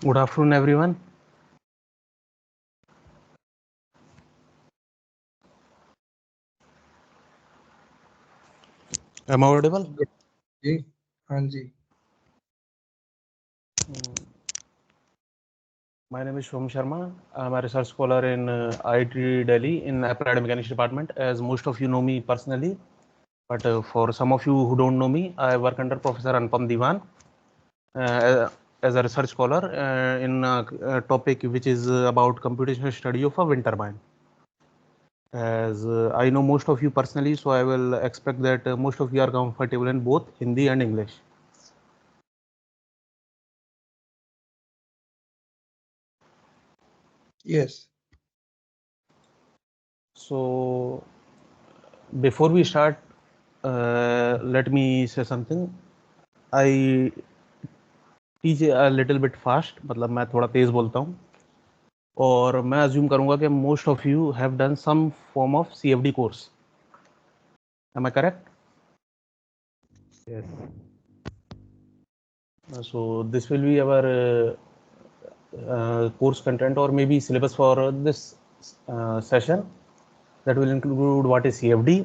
Good afternoon, everyone. Am I audible? जी हाँ जी. My name is Shom Sharma. I'm a research scholar in IIT Delhi in Applied Mechanics department. As most of you know me personally, but for some of you who don't know me, I work under Professor Anupam Diwan as a research scholar in a topic which is about computational study of a wind turbine. As I know most of you personally, so I will expect that most of you are comfortable in both Hindi and English. Yes. So before we start, let me say something. I teach a little bit fast, मतलब मैं थोड़ा तेज बोलता हूँ और मैं assume करूँगा कि most of you have done some form of CFD course. Am I correct? Yes. So this will be our course content or maybe syllabus for this session. That will include what is CFD,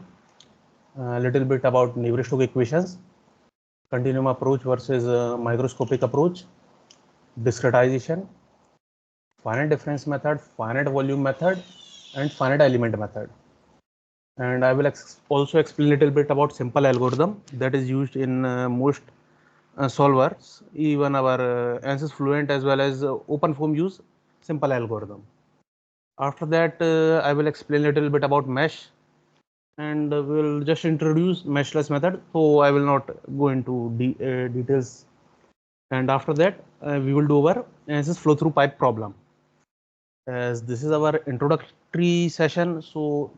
a little bit about Navier-Stokes equations, continuum approach versus microscopic approach, discretization, finite difference method, finite volume method, and finite element method. And I will also explain a little bit about simple algorithm that is used in most solvers, even our Ansys Fluent as well as OpenFOAM use simple algorithm. After that, I will explain a little bit about mesh, and we'll just introduce meshless method. So I will not go into details. And after that, we will do our Ansys flow through pipe problem. As this is our introductory session, so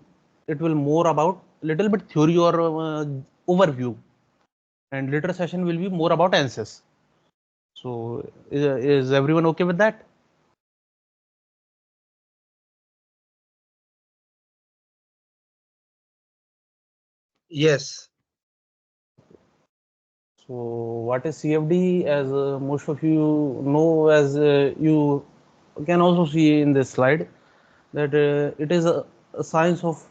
it will more about little bit theory or overview, and later session will be more about Ansys. So is everyone okay with that? Yes. So what is CFD? As most of you know, as you can also see in this slide, that it is a science of,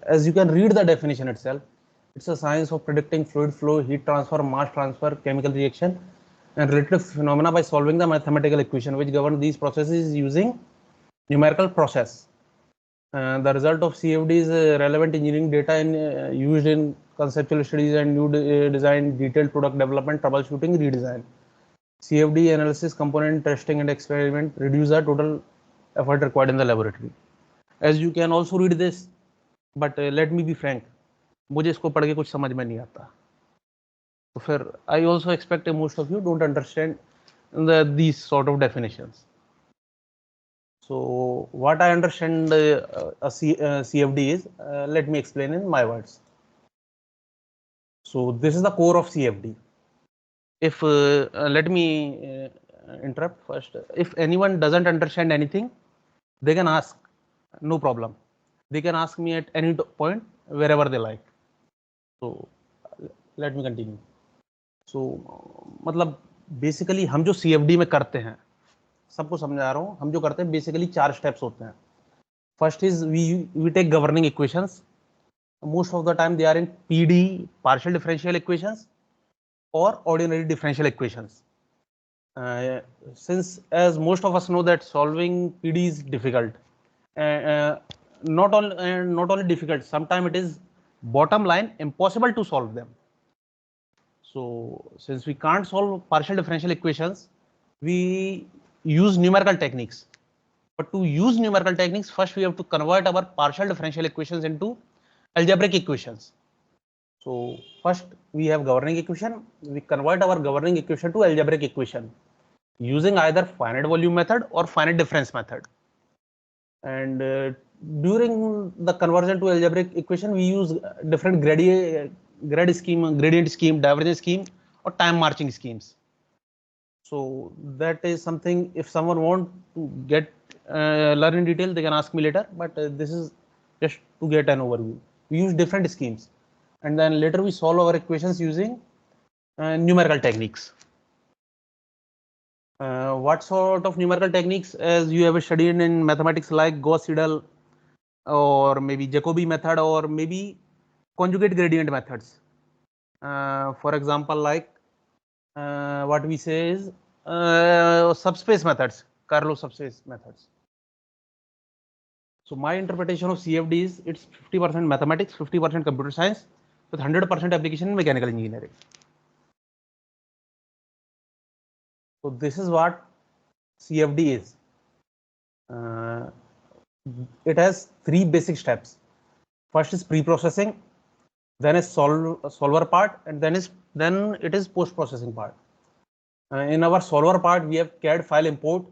as you can read the definition itself, it's a science of predicting fluid flow, heat transfer, mass transfer, chemical reaction, and related phenomena by solving the mathematical equation which govern these processes using numerical process. The result of CFD is relevant engineering data used in conceptual studies and new design, detailed product development, troubleshooting, redesign. CFD analysis, component testing, and experiment reduce the total effort required in the laboratory. As you can also read this, but let me be frank, मुझे इसको पढ़ के कुछ समझ में नहीं आता. तो फिर I also expect most of you don't understand these sort of definitions. So what I understand CFD is, let me explain in my words. So this is the core of CFD. If let me interrupt first. If anyone doesn't understand anything, they can ask, no problem. They can ask me at any point wherever they like. So let me continue. So मतलब basically हम जो CFD में करते हैं, सबको समझा रहा हूँ, हम जो करते हैं बेसिकली 4 स्टेप्स होते हैं. First is we take governing equations. Most of the time they are in PD, partial differential equations, or ordinary differential equations. Since as most of us know that solving PD is difficult, not only difficult, sometimes it is bottom line impossible to solve them. So since we can't solve partial differential equations, we use numerical techniques. But to use numerical techniques, first we have to convert our partial differential equations into algebraic equations. So first we have governing equation. We convert our governing equation to algebraic equation using either finite volume method or finite difference method. And during the conversion to algebraic equation, we use different gradient scheme, divergence scheme, or time marching schemes. So that is something, if someone want to get learn in detail, they can ask me later. But this is just to get an overview. We use different schemes, and then later we solve our equations using numerical techniques. What sort of numerical techniques, as you have studied in mathematics, like Gauss-Seidel or maybe Jacobi method or maybe conjugate gradient methods? For example, like what we say is subspace methods, Carlo subspace methods. So my interpretation of CFD is it's 50% mathematics, 50% computer science, with 100% application in mechanical engineering. So this is what CFD is. It has three basic steps. First is pre-processing, then is solver part, and then it is post-processing part. In our solver part, we have CAD file import,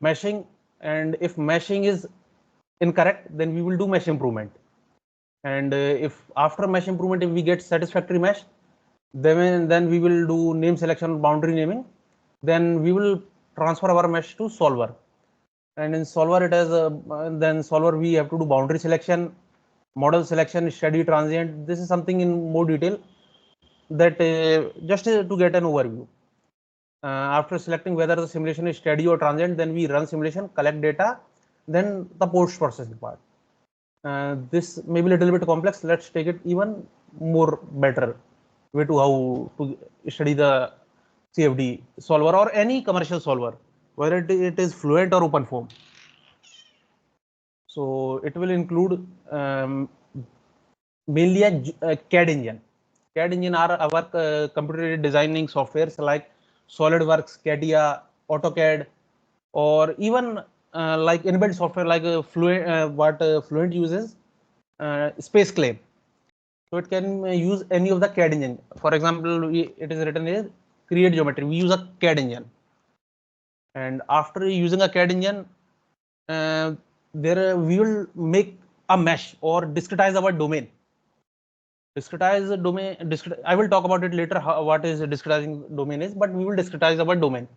meshing, and if meshing is incorrect, then we will do mesh improvement. And if after mesh improvement, if we get satisfactory mesh, then we will do name selection, boundary naming. Then we will transfer our mesh to solver. And in solver, it has then solver we have to do boundary selection, model selection, steady, transient. This is something in more detail that just to get an overview. After selecting whether the simulation is steady or transient, then we run simulation, collect data, then the post processing part. This may be a little bit complex. Let's take it even more better way to how to study the CFD solver or any commercial solver, whether it is fluent or open form. So it will include mainly a CAD engine. CAD engine are our computer designing softwares like SolidWorks, CATIA, AutoCAD, or even like inbuilt software like Fluent, what Fluent uses, Space Claim. So it can use any of the CAD engine. For example, it is written as create geometry. We use a CAD engine, and after using a CAD engine, there we will make a mesh or discretize our domain. Discretize the domain. I will talk about it later. What is discretizing domain is, but we will discretize our domain.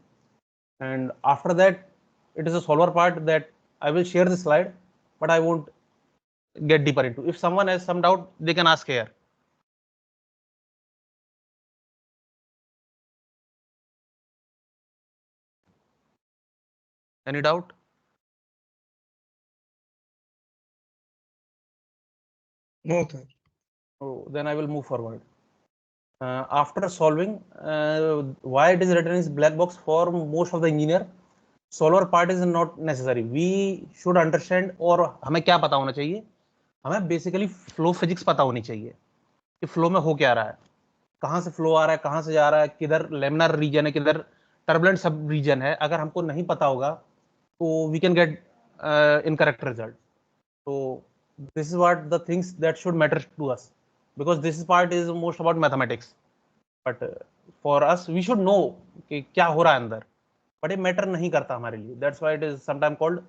And after that, it is a solver part that I will share the slide, but I won't get deeper into. If someone has some doubt, they can ask here. Any doubt? No, sir. Oh, then I will move forward. After solving, why it is written is black box for most of the engineer. Solver part is not necessary. We should understand और हमें क्या पता होना चाहिए? हमें basically flow physics पता होनी चाहिए कि फ्लो में हो क्या रहा है, कहाँ से फ्लो आ रहा है, कहाँ से जा रहा है, किधर लेमिनार रीजन है, किधर टर्बुलेंट सब रीजन है. अगर हमको नहीं पता होगा तो we can get incorrect result. So this is what the things that should matter to us, because this part is most about mathematics. But for us, we should know कि क्या हो रहा है अंदर, but ये matter नहीं करता हमारे लिए. That's why it is sometimes called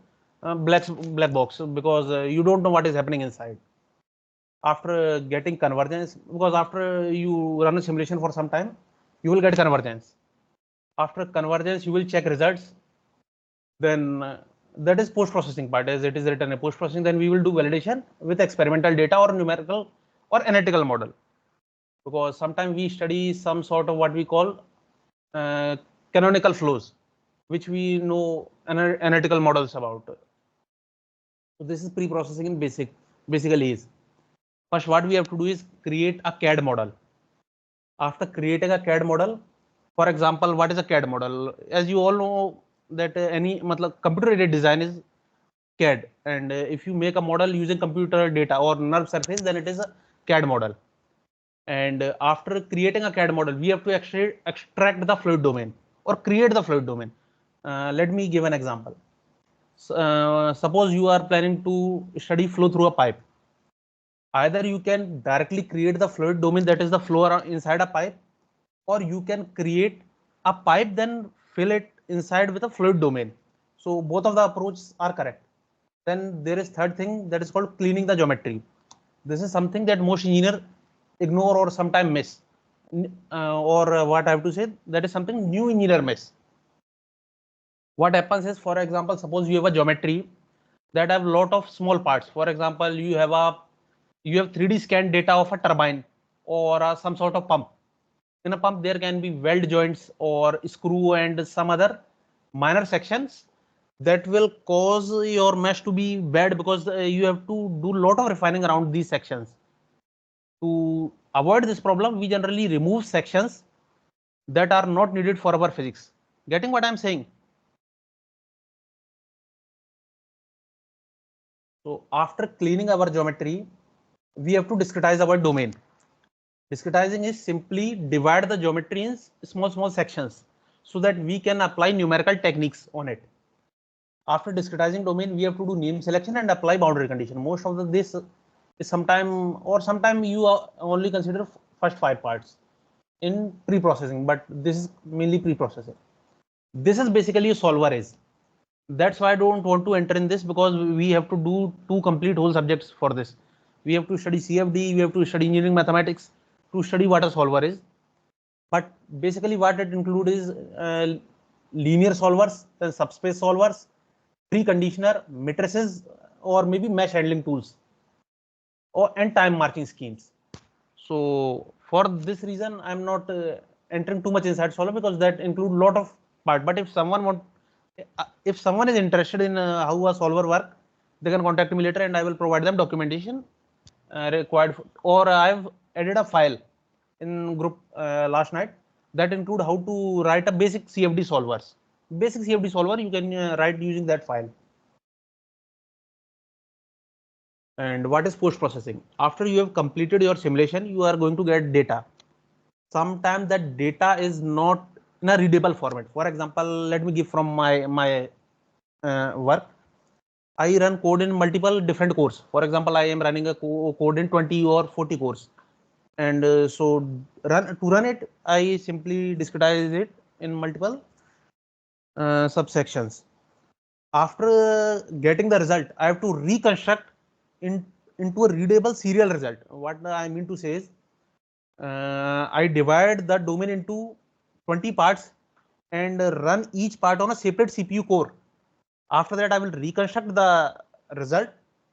black box, because you don't know what is happening inside. After getting convergence, because after you run a simulation for some time, you will get convergence. After convergence, you will check results. Then that is post-processing part, as it is written in post-processing. Then we will do validation with experimental data or numerical or analytical model, because sometimes we study some sort of what we call canonical flows, which we know analytical models about. So this is pre-processing in basically is. First, what we have to do is create a CAD model. After creating a CAD model, for example, what is a CAD model? As you all know that any computer aided design is CAD, and if you make a model using computer data or nerve surface, then it is a CAD model. And after creating a CAD model, we have to extract the fluid domain or create the fluid domain. Let me give an example. Suppose you are planning to study flow through a pipe. Either you can directly create the fluid domain, that is the flow inside a pipe, or you can create a pipe then fill it inside with a fluid domain. So both of the approaches are correct. Then there is third thing that is called cleaning the geometry. This is something that most engineer ignore or sometimes miss, or what I have to say, that is something new engineer miss. What happens is, for example, suppose you have a geometry that have lot of small parts. For example, you have 3D scan data of a turbine or some sort of pump, In a pump, there can be weld joints or screw and some other minor sections that will cause your mesh to be bad, because you have to do a lot of refining around these sections. To avoid this problem, we generally remove sections that are not needed for our physics. Getting what I'm saying? So after cleaning our geometry, we have to discretize our domain. Discretizing is simply divide the geometry in small sections so that we can apply numerical techniques on it. After discretizing domain, we have to do name selection and apply boundary condition. Most of this is sometime you only consider first 5 parts in pre-processing, but this is mainly pre-processing. This is basically a solver is. That's why I don't want to enter in this, because we have to do 2 complete whole subjects for this. We have to study CFD, we have to study engineering mathematics to study what a solver is. But basically what it includes is linear solvers, then subspace solvers, preconditioner, matrices, or maybe mesh handling tools, and time marching schemes. So for this reason, I'm not entering too much inside solver, because that include a lot of part. But if someone is interested in how a solver work, they can contact me later, and I will provide them documentation required. Or I've added a file in group last night that include how to write a basic CFD solvers. Basic CFD solver you can write using that file. And what is post processing? After you have completed your simulation, you are going to get data. Sometimes that data is not in a readable format. For example, let me give from my work. I run code in multiple different cores. For example, I am running a code in 20 or 40 cores, and so to run it, I simply discretize it in multiple subsections. After getting the result, I have to reconstruct into a readable serial result. What I mean to say is, I divide the domain into 20 parts and run each part on a separate CPU core. After that, I will reconstruct the result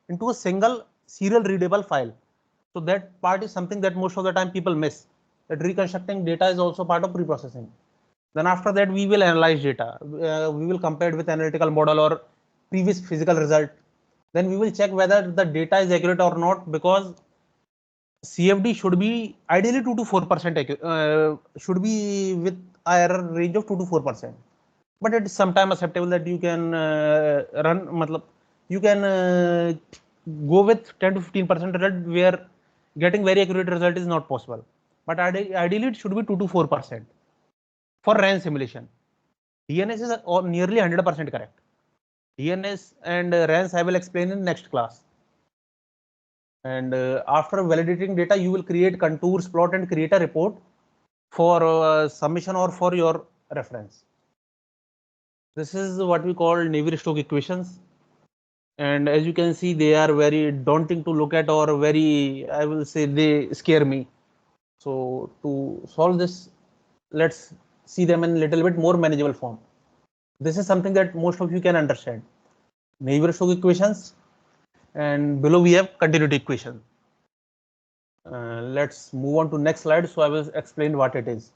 into a single serial readable file. So that part is something that most of the time people miss. That reconstructing data is also part of pre-processing. Then after that, we will analyze data. We will compare it with analytical model or previous physical result. Then we will check whether the data is accurate or not, because CFD should be ideally 2 to 4% should be with error range of 2 to 4%. But it's sometimes acceptable that you can you can go with 10 to 15% result, where getting very accurate result is not possible. But ideally it should be 2 to 4% for RAN simulation. DNS is nearly 100% correct. DNS and RANs I will explain in next class. And after validating data, you will create contours, plot, and create a report for submission or for your reference. This is what we call Navier-Stokes equations. And as you can see, they are very daunting to look at, or very, I will say, they scare me. So to solve this, let's see them in a little bit more manageable form. This is something that most of you can understand. Navier-Stokes equations, and below we have continuity equation. Let's move on to next slide. So I will explain what it is.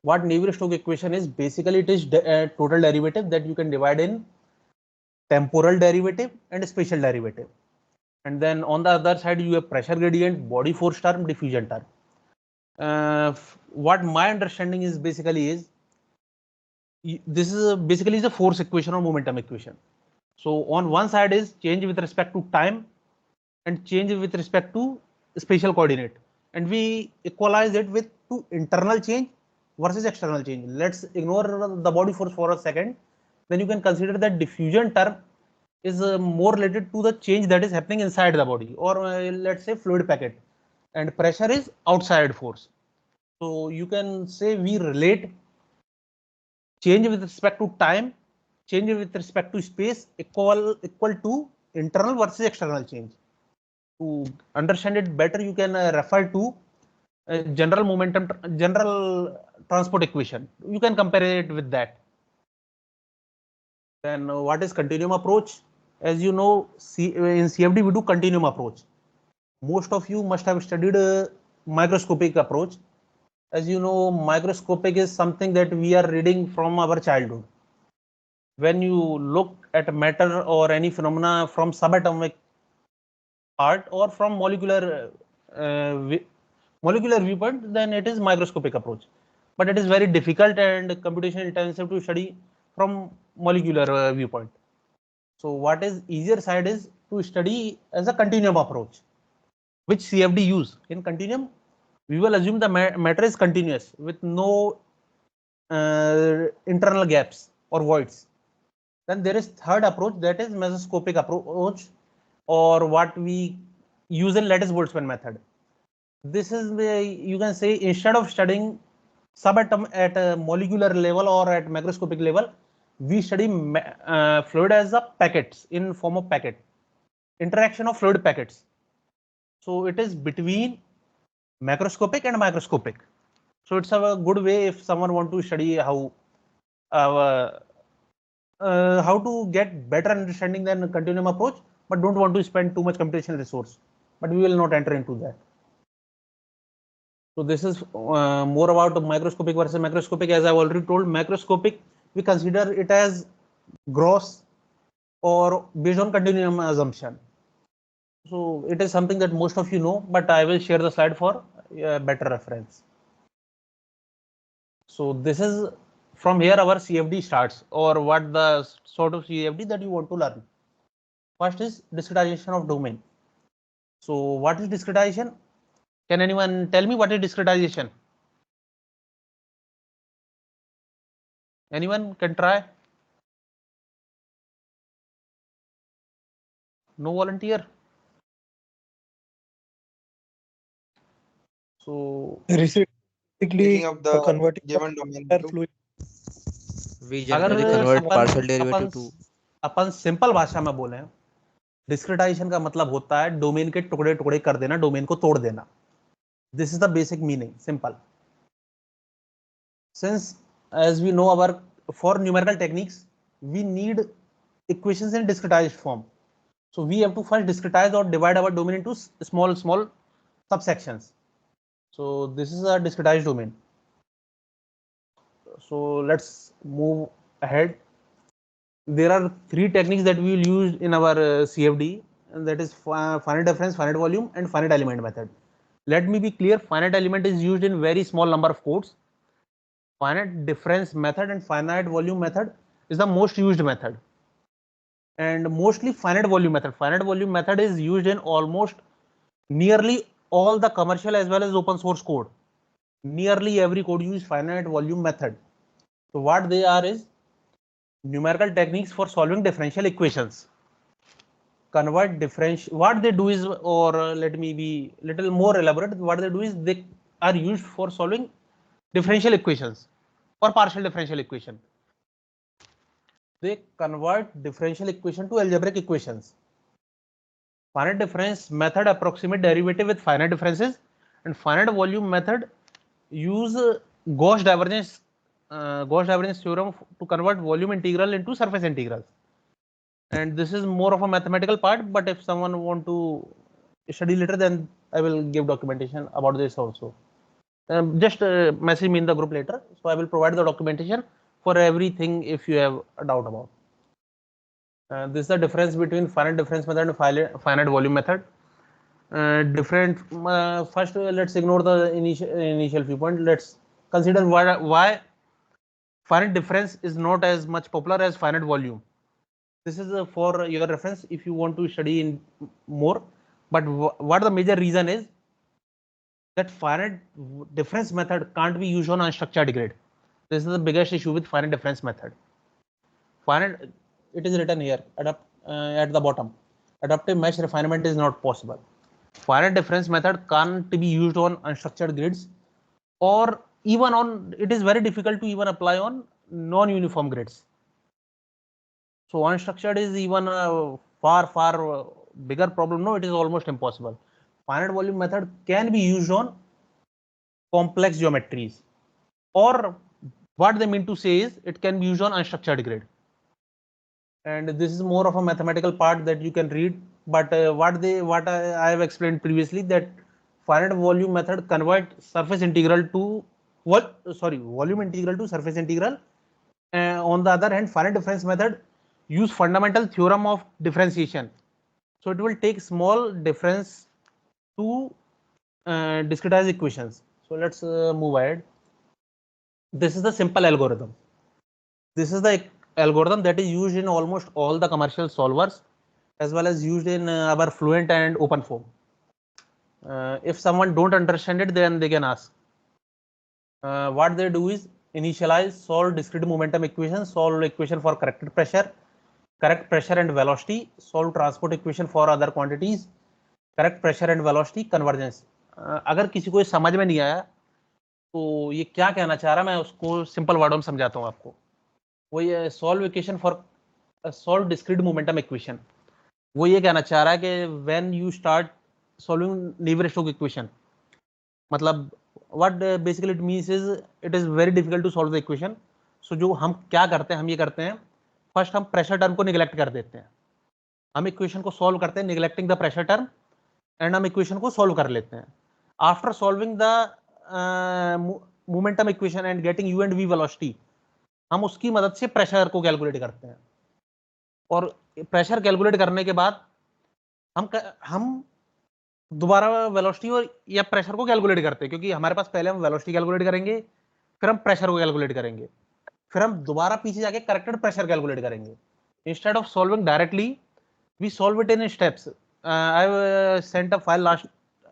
What Navier-Stokes equation is, basically it is total derivative that you can divide in temporal derivative and spatial derivative. And then on the other side, you have pressure gradient, body force term, diffusion term. What my understanding is basically is, this is basically is a force equation or momentum equation. So on one side is change with respect to time and change with respect to spatial coordinate, and we equalize it with to internal change versus external change. Let's ignore the body force for a second. Then you can consider that diffusion term is more related to the change that is happening inside the body, or let's say fluid packet, and pressure is outside force. So you can say we relate change with respect to time, change with respect to space equal to internal versus external change. To understand it better, you can refer to general transport equation. You can compare it with that. Then what is continuum approach? As you know, in CFD we do continuum approach. Most of you must have studied microscopic approach. As you know, microscopic is something that we are reading from our childhood. When you look at matter or any phenomena from subatomic part or from molecular viewpoint, then it is microscopic approach. But it is very difficult and computation intensive to study from molecular viewpoint. So what is easier side is to study as a continuum approach, which CFD use. In continuum, we will assume the matter is continuous with no internal gaps or voids. Then there is third approach, that is mesoscopic approach, or what we use in lattice Boltzmann method. This is the, you can say, instead of studying subatom at a molecular level or at macroscopic level, we study fluid as a packets, in form of packet, interaction of fluid packets. So it is between macroscopic and microscopic. So it's a good way if someone want to study uh, how to get better understanding than continuum approach, but don't want to spend too much computational resource. But we will not enter into that. So this is more about microscopic versus macroscopic. As I've already told, macroscopic, we consider it as gross or based on continuum assumption. So it is something that most of you know, but I will share the slide for better reference. So this is, from here our CFD starts, or what the sort of CFD that you want to learn. First is discretization of domain. So what is discretization? Can anyone tell me what is discretization? Anyone can try? No volunteer? So Taking Basically, up the converting the given domain entire into fluid. We अगर generally convert upon partial derivative upon to upon simple भाषा में बोले, discretization का मतलब होता है domain के टुकड़े टुकड़े कर देना, डोमेन को तोड़ देना. This is the basic meaning, simple. Since, as we know, our for numerical techniques, we need equations in discretized form. So we have to first discretize or divide our domain into small subsections. So this is a discretized domain. So let's move ahead. There are three techniques that we will use in our CFD, and that is finite difference, finite volume, and finite element method. Let me be clear, finite element is used in very small number of codes. Finite difference method and finite volume method is the most used method. And mostly finite volume method. Finite volume method is used in almost nearly all the commercial as well as open source code. Nearly every code uses finite volume method. So what they are is numerical techniques for solving differential equations. Convert differential, what they do is, or let me be little more elaborate, what they do is they are used for solving differential equations or partial differential equation. They convert differential equation to algebraic equations. Finite difference method approximate derivative with finite differences, and finite volume method use Gauss divergence theorem to convert volume integral into surface integrals. And this is more of a mathematical part, but if someone want to study later, then I will give documentation about this also. Just message me in the group later, so I will provide the documentation for everything if you have a doubt about. This is the difference between finite difference method and finite volume method. First, let's ignore the initial viewpoint. Let's consider why finite difference is not as much popular as finite volume. This is for your reference if you want to study in more. But what the major reason is that finite difference method can't be used on unstructured grid. This is the biggest issue with finite difference method. Finite, it is written here at the bottom. Adaptive mesh refinement is not possible. Finite difference method can't be used on unstructured grids, or even on, it is very difficult to even apply on non-uniform grids. So unstructured is even a far bigger problem. No, it is almost impossible. Finite volume method can be used on complex geometries, or what they mean to say is it can be used on unstructured grid. And this is more of a mathematical part that you can read. But I have explained previously, that finite volume method convert surface integral to volume integral to surface integral. On the other hand, finite difference method use fundamental theorem of differentiation. So it will take small difference to discretize equations. So let's move ahead. This is the simple algorithm. This is the algorithm that is used in almost all the commercial solvers, as well as used in our Fluent and OpenFOAM. If someone don't understand it, then they can ask. What they do is initialize, solve discrete momentum equation, solve equation for corrected pressure, correct pressure and velocity, solve transport equation for other quantities, correct pressure and velocity, convergence. अगर किसी को समझ में नहीं आया तो ये क्या कहना चाह रहा, मैं उसको सिंपल वर्डों में समझाता हूँ आपको. वो ये solve equation for solve discrete momentum equation, वो ये कहना चाह रहा है कि when you start solving Navier Stokes equation, मतलब what basically it means is it is very difficult to solve the equation. So जो हम क्या करते हैं, हम ये करते हैं, फर्स्ट हम प्रेशर टर्म को निगलेक्ट कर देते हैं. हम इक्वेशन को सॉल्व करते हैं neglecting the pressure term, and हम इक्वेशन को सॉल्व कर लेते हैं. After solving the momentum equation and getting U and V velocity, हम उसकी मदद से प्रेशर को कैलकुलेट करते हैं. और प्रेशर कैलकुलेट करने के बाद हम दोबारा वेलोसिटी और या प्रेशर को कैलकुलेट करते हैं, क्योंकि हमारे पास पहले हम वेलोसिटी कैलकुलेट करेंगे, फिर हम प्रेशर को कैलकुलेट करेंगे, फिर हम दोबारा पीछे जाके करेक्टेड प्रेशर कैलकुलेट करेंगे. Instead of solving directly, we solve it in steps. I have sent a file last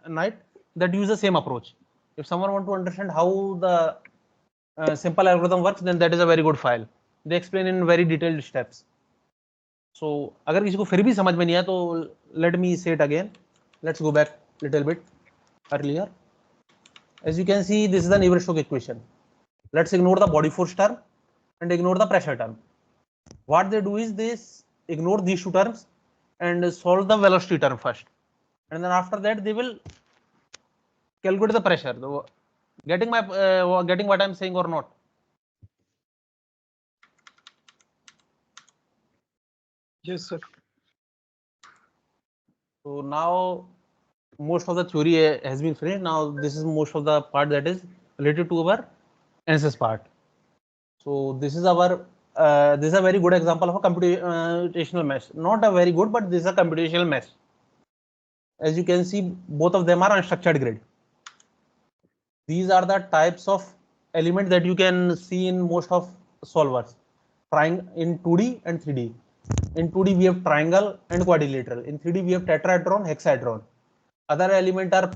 night that use the same approach. If someone want to understand how the simple algorithm works, then that is a very good file. They explain in very detailed steps. So अगर किसी को फिर भी समझ में नहीं आया तो let me say it again. Let's go back little bit earlier. As you can see, this is the Navier-Stokes equation. Let's ignore the body force term and ignore the pressure term. What they do is this: ignore these two terms and solve the velocity term first, and then after that they will calculate the pressure. Getting what I'm saying or not? Yes, sir. So now most of the theory has been finished. Now this is most of the part that is related to our Ansys part. So this is our this is a very good example of a computational mesh. Not a very good, but this is a computational mesh. As you can see, both of them are unstructured grid. These are the types of element that you can see in most of solvers, trying in 2D and 3D. In 2D we have triangle and quadrilateral. In 3D we have tetrahedron, hexahedron. Other element are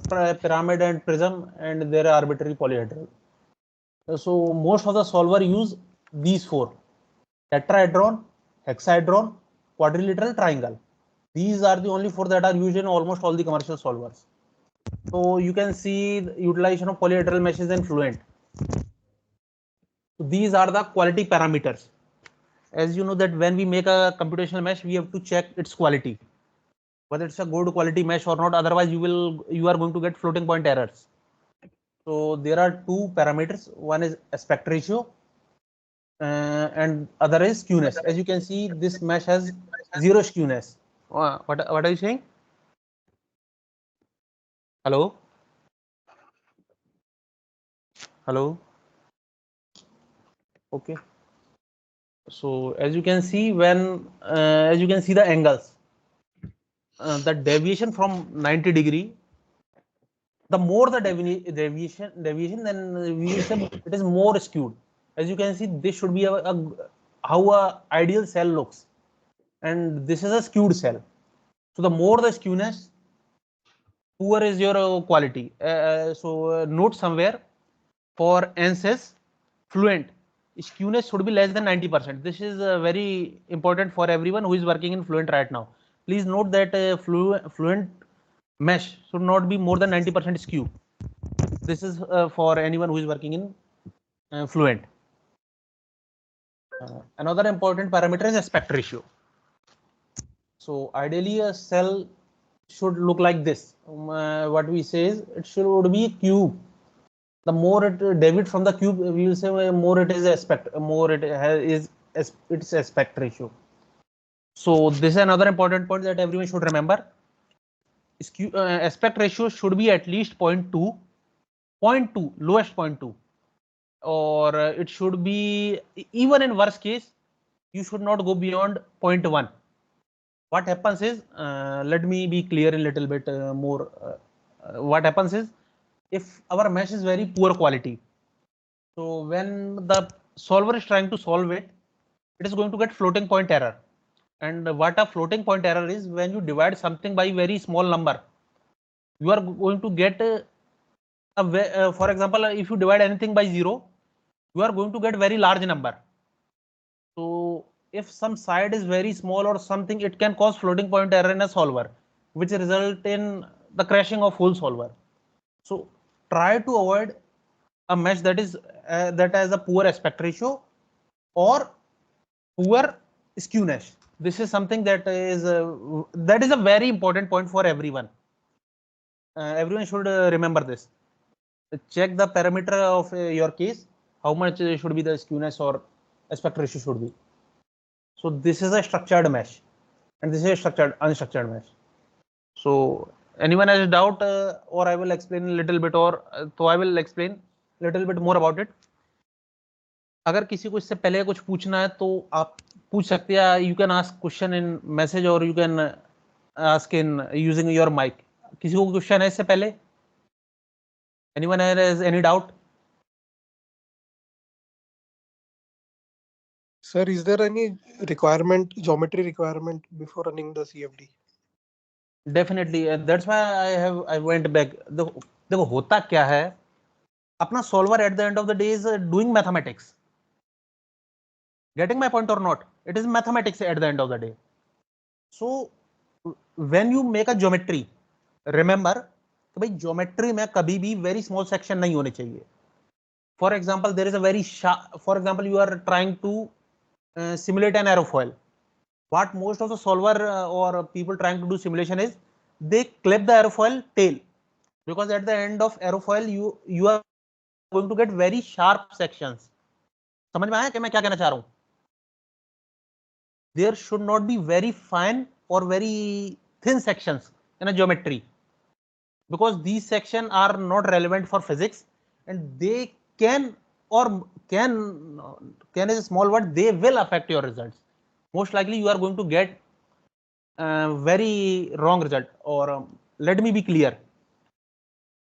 pyramid and prism, and there are arbitrary polyhedral. So most of the solver use these four: tetrahedron, hexahedron, quadrilateral, triangle. These are the only four that are used in almost all the commercial solvers. So you can see the utilization of polyhedral meshes in Fluent. So these are the quality parameters. As you know that when we make a computational mesh, we have to check its quality, whether it's a good quality mesh or not. Otherwise, you are going to get floating point errors. So there are two parameters. One is aspect ratio, and other is skewness. As you can see, this mesh has zero skewness. What are you saying? Hello? Hello? Okay. So as you can see, as you can see the angles, the deviation from 90 degree, the more the deviation, then we will say it is more skewed. As you can see, this should be how a ideal cell looks, and this is a skewed cell. So the more the skewness, poor is your quality. So note somewhere for Ansys Fluent, skewness should be less than 90%. This is very important for everyone who is working in Fluent right now. Please note that Fluent mesh should not be more than 90% skew. This is for anyone who is working in Fluent. Another important parameter is aspect ratio. So ideally a cell should look like this. What we say is it should be a cube. The more it deviates from the cube, we will say more it is more it is its aspect ratio. So this is another important point that everyone should remember. Aspect ratio should be at least 0.2, lowest 0.2. or it should be, even in worst case, you should not go beyond 0.1. What happens is, let me be clear a little bit more. What happens is, if our mesh is very poor quality, so when the solver is trying to solve it, it is going to get floating point error. And what a floating point error is, when you divide something by very small number, you are going to get for example, if you divide anything by 0, you are going to get very large number. So if some side is very small or something, it can cause floating point error in a solver, which result in the crashing of whole solver. So try to avoid a mesh that has a poor aspect ratio or poor skewness. This is something that is a very important point for everyone. Everyone should remember this. Check the parameter of your case, how much should be the skewness or aspect ratio should be. So this is a structured mesh, and this is a unstructured mesh. So anyone has a doubt, or I will explain a little bit, or so I will explain a little bit more about it. अगर किसी को इससे पहले कुछ पूछना है तो आप पूछ सकते हैं. You can ask question in message और you can ask in using your mic. किसी को क्वेश्चन है इससे पहले? Anyone has any doubt? Sir, is there any geometry requirement before running the CFD? Definitely, and that's why I went back. देखो होता क्या है, अपना solver at the end of the day is doing mathematics. Getting my point or not? It is mathematics at the end of the day. So when you make a geometry, remember कि भाई geometry में कभी भी very small section नहीं होने चाहिए. For example, there is a very sharp, for example, you are trying to simulate an aerofoil. What most of the solver or people trying to do simulation is, they clip the aerofoil tail, because at the end of aerofoil you are going to get very sharp sections. समझ में आया कि मैं क्या कहना चाह रहा हूं? There should not be very fine or very thin sections in a geometry, because these sections are not relevant for physics, and they can is a small word, they will affect your results. Most likely you are going to get very wrong result. Or let me be clear,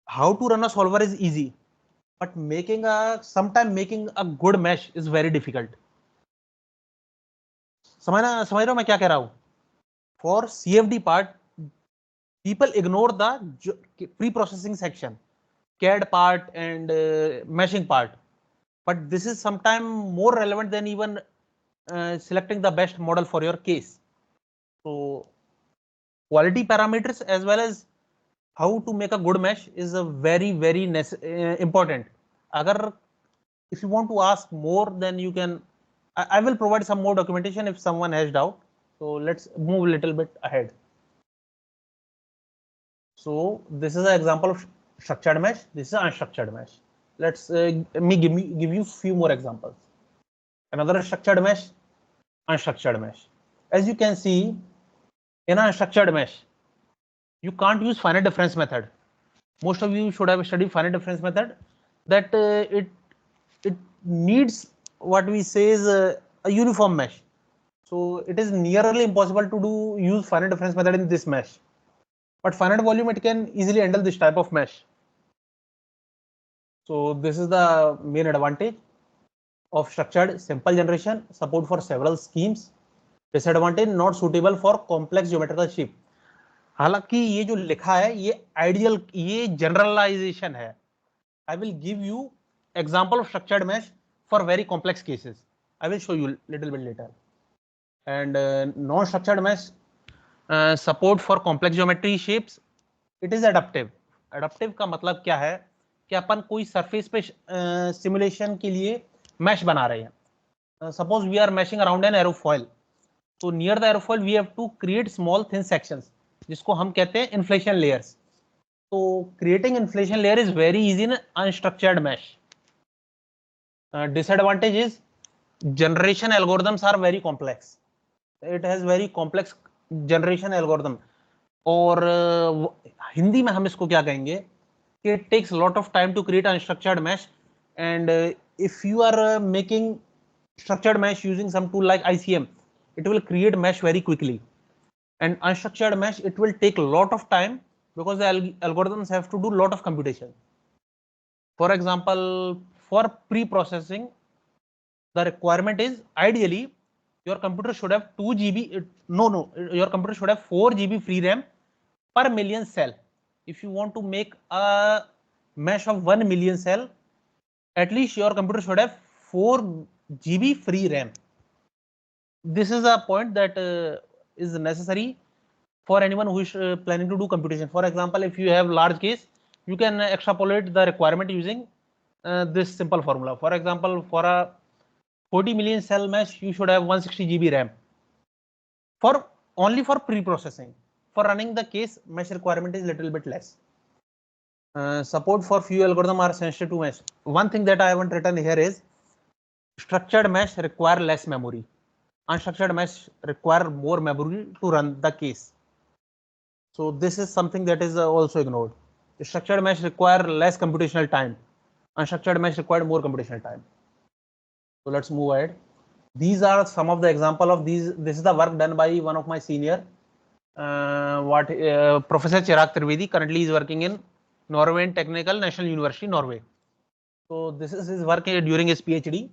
how to run a solver is easy, but sometimes making a good mesh is very difficult. समझ रहे हो मैं क्या कह रहा हूं? For CFD part, people ignore the pre-processing section, CAD part and meshing part, but this is sometimes more relevant than even selecting the best model for your case. So quality parameters as well as how to make a good mesh is a very important. Agar if you want to ask more, then you can, I will provide some more documentation if someone has doubt. So let's move a little bit ahead. So this is an example of structured mesh. This is unstructured mesh. Let's give you few more examples. Another structured mesh, unstructured mesh. As you can see, in an unstructured mesh, you can't use finite difference method. Most of you should have studied finite difference method. That it needs what we say is a uniform mesh. So it is nearly impossible to use finite difference method in this mesh. But finite volume, it can easily handle this type of mesh. So this is the main advantage of structured simple generation, support for several schemes. Disadvantage, not suitable for complex geometrical shape. हालांकि ये जो लिखा है ये ideal, ये generalisation है. I will give you example of structured mesh for very complex cases. I will show you little bit later. And non-structured mesh support for complex geometry shapes. It is adaptive. Adaptive का मतलब क्या है कि अपन कोई surface पे simulation के लिए mash बना रहे हैं. Suppose we are meshing around an aerofoil. तो near the aerofoil we have to create small thin sections, जिसको हम कहते हैं इन्फ्लेशन लेयर्स. तो creating inflation layer is very easy in unstructured mesh. Disadvantage is generation algorithms are very complex. It has very complex generation algorithm. और हिंदी में हम इसको क्या कहेंगे कि it takes lot of time to create unstructured mesh, and if you are making structured mesh using some tool like ICM, it will create mesh very quickly. And unstructured mesh, it will take a lot of time because the algorithms have to do a lot of computation. For example, for pre-processing, the requirement is ideally your computer should have 2 GB. No, your computer should have 4 GB free RAM per million cell. If you want to make a mesh of 1 million cell, at least your computer should have 4 GB free RAM. This is a point that is necessary for anyone who is planning to do computation. For example, if you have large case, you can extrapolate the requirement using this simple formula. For example, for a 40 million cell mesh, you should have 160 GB RAM for only for pre-processing. For running the case, mesh requirement is little bit less. Support for few algorithm are sensitive to mesh. One thing that I haven't written here is structured mesh require less memory. Unstructured mesh require more memory to run the case. So this is something that is also ignored. The structured mesh require less computational time. Unstructured mesh require more computational time. So let's move ahead. These are some of the example of these. This is the work done by one of my senior, Professor Chirag Trivedi. Currently is working in Norwegian Technical National University, Norway. So this is his work during his PhD.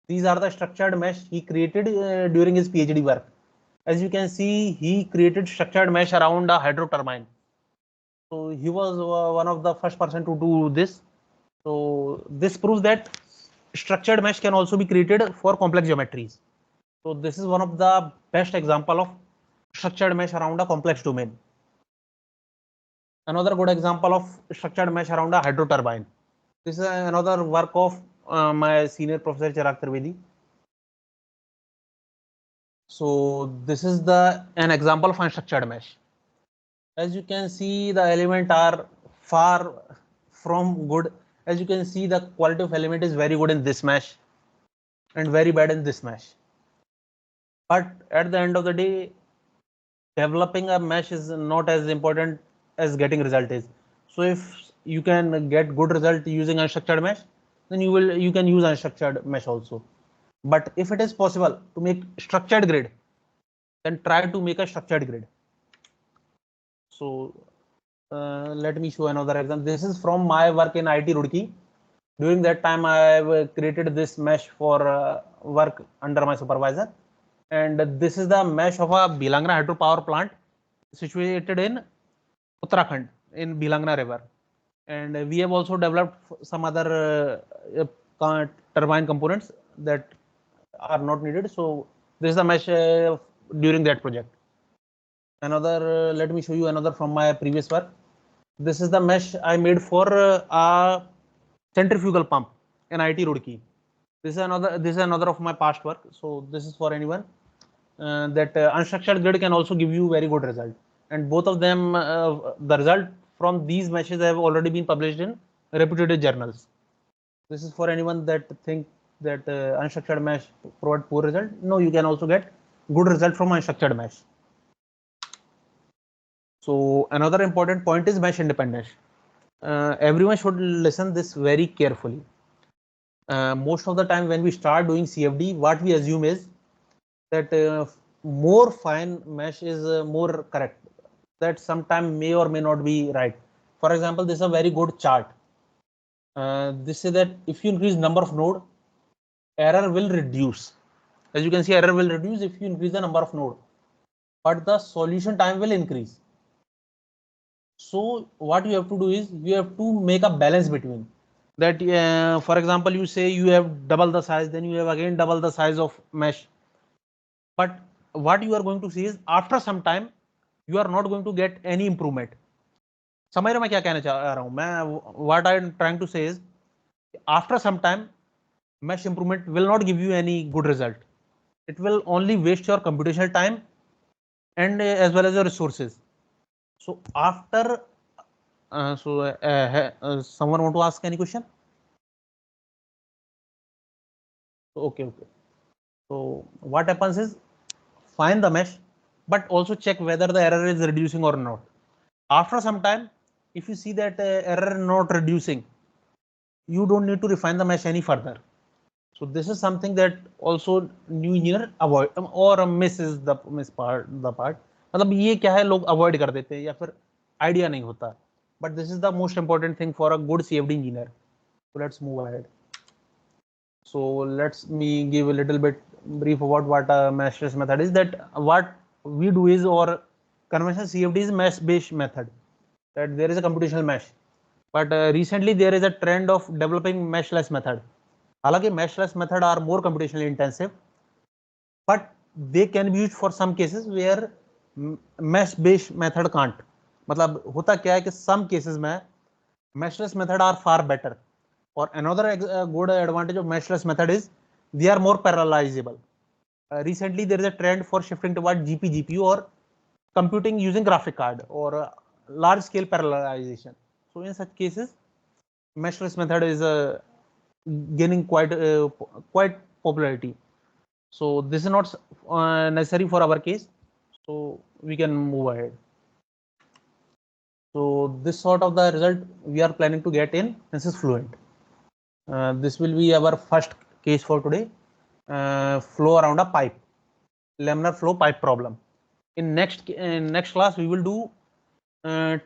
These are the structured mesh he created during his PhD work. As you can see, he created structured mesh around a hydro turbine. So he was one of the first person to do this. So this proves that structured mesh can also be created for complex geometries. So this is one of the best example of structured mesh around a complex domain. Another good example of structured mesh around a hydro turbine. This is another work of my senior Professor Chirag Trivedi. So this is an example of unstructured mesh. As you can see, the element are far from good. As you can see, the quality of element is very good in this mesh and very bad in this mesh. But at the end of the day, developing a mesh is not as important as getting result is. So if you can get good result using unstructured mesh, then you can use unstructured mesh also. But if it is possible to make structured grid, then try to make a structured grid. So let me show another example. This is from my work in IIT Roorkee. During that time, I have created this mesh for work under my supervisor. And this is the mesh of a Bilangna hydropower plant situated in Uttarakhand in Bilangna River. And we have also developed some other turbine components that are not needed. So this is the mesh during that project. Another, let me show you another from my previous work. This is the mesh I made for a centrifugal pump in IIT Roorkee. This is another of my past work. So this is for anyone that unstructured grid can also give you very good result. And both of them, the result from these meshes have already been published in reputed journals. This is for anyone that think that unstructured mesh provide poor result. No, you can also get good result from unstructured mesh. So another important point is mesh independence. Everyone should listen this very carefully. Most of the time when we start doing CFD, what we assume is that more fine mesh is more correct. That sometime may or may not be right. For example, this is a very good chart. This is that if you increase number of node, error will reduce. As you can see, error will reduce if you increase the number of node, but the solution time will increase. So what you have to do is you have to make a balance between that. For example, you say you have double the size, then you have again double the size of mesh. But what you are going to see is after some time, you are not going to get any improvement. समझ रहे मैं क्या कहना चाह रहा हूं मैं what I am trying to say is after some time mesh improvement will not give you any good result. It will only waste your computational time and as well as your resources. So after someone want to ask any question? Okay. So what happens is find the mesh, but also check whether the error is reducing or not. After some time, if you see that error not reducing, you don't need to refine the mesh any further. So this is something that also new engineer avoid or misses the part. मतलब ये क्या है, लोग avoid कर देते हैं या फिर idea नहीं होता. But this is the most important thing for a good CFD engineer. So let's move ahead. So let's me give a little bit brief about what a mesh based method is. That what we do is, or conventional CFD is mesh based method. That there is a computational mesh, but recently there is a trend of developing meshless method. हालांकि meshless method are more computationally intensive, but they can be used for some cases where mesh based method can't. मतलब होता क्या है कि some cases में meshless method are far better. Or another good advantage of meshless method is they are more parallelizable. Recently there is a trend for shifting toward GPU or computing using graphic card or large scale parallelization. So in such cases meshless method is gaining quite popularity. So this is not necessary for our case, so we can move ahead. So this sort of the result we are planning to get in Ansys Fluent. This will be our first case for today. Flow around a pipe, laminar flow pipe problem. In next class we will do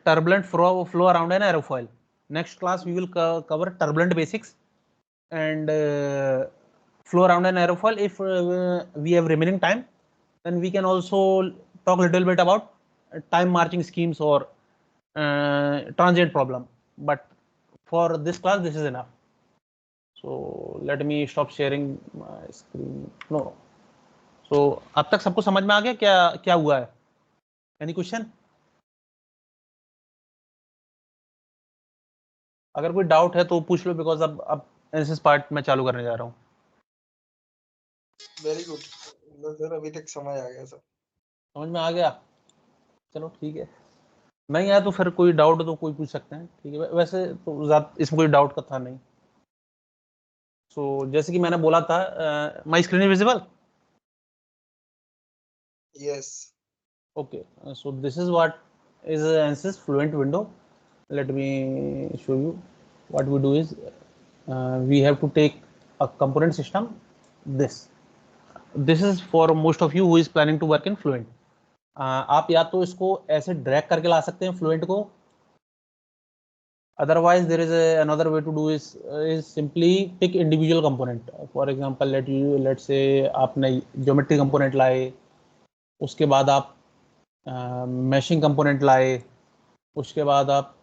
turbulent flow around an aerofoil. Next class we will cover turbulent basics and flow around an aerofoil. If we have remaining time, then we can also talk a little bit about time marching schemes or transient problem. But for this class, this is enough. So let me stop sharing my screen. No. So अब तक सबको समझ में आ गया क्या क्या हुआ है? Any question? अगर कोई डाउट है तो पूछ लो, बिकॉज अब एनालिसिस पार्ट मैं चालू करने जा रहा हूँ. वेरी गुड सर, अभी तक समझ आ गया सर. समझ में आ गया? चलो ठीक है. नहीं आया तो फिर कोई डाउट तो कोई पूछ सकते हैं, ठीक है. वैसे तो ज्यादा इसमें कोई डाउट का था नहीं. सो जैसे कि मैंने बोला था, my screen is visible? Yes. Okay, so this is what is Ansys Fluent window. Let me show you. What we do is we have to take a component system. This is for most of you who is planning to work in Fluent. आप या तो इसको ऐसे drag करके ला सकते हैं Fluent को. Otherwise, there is another way to do is simply pick individual component. For example, let's say आपने geometry component लाए, उसके बाद आप मैशिंग कंपोनेंट लाए, उसके बाद आप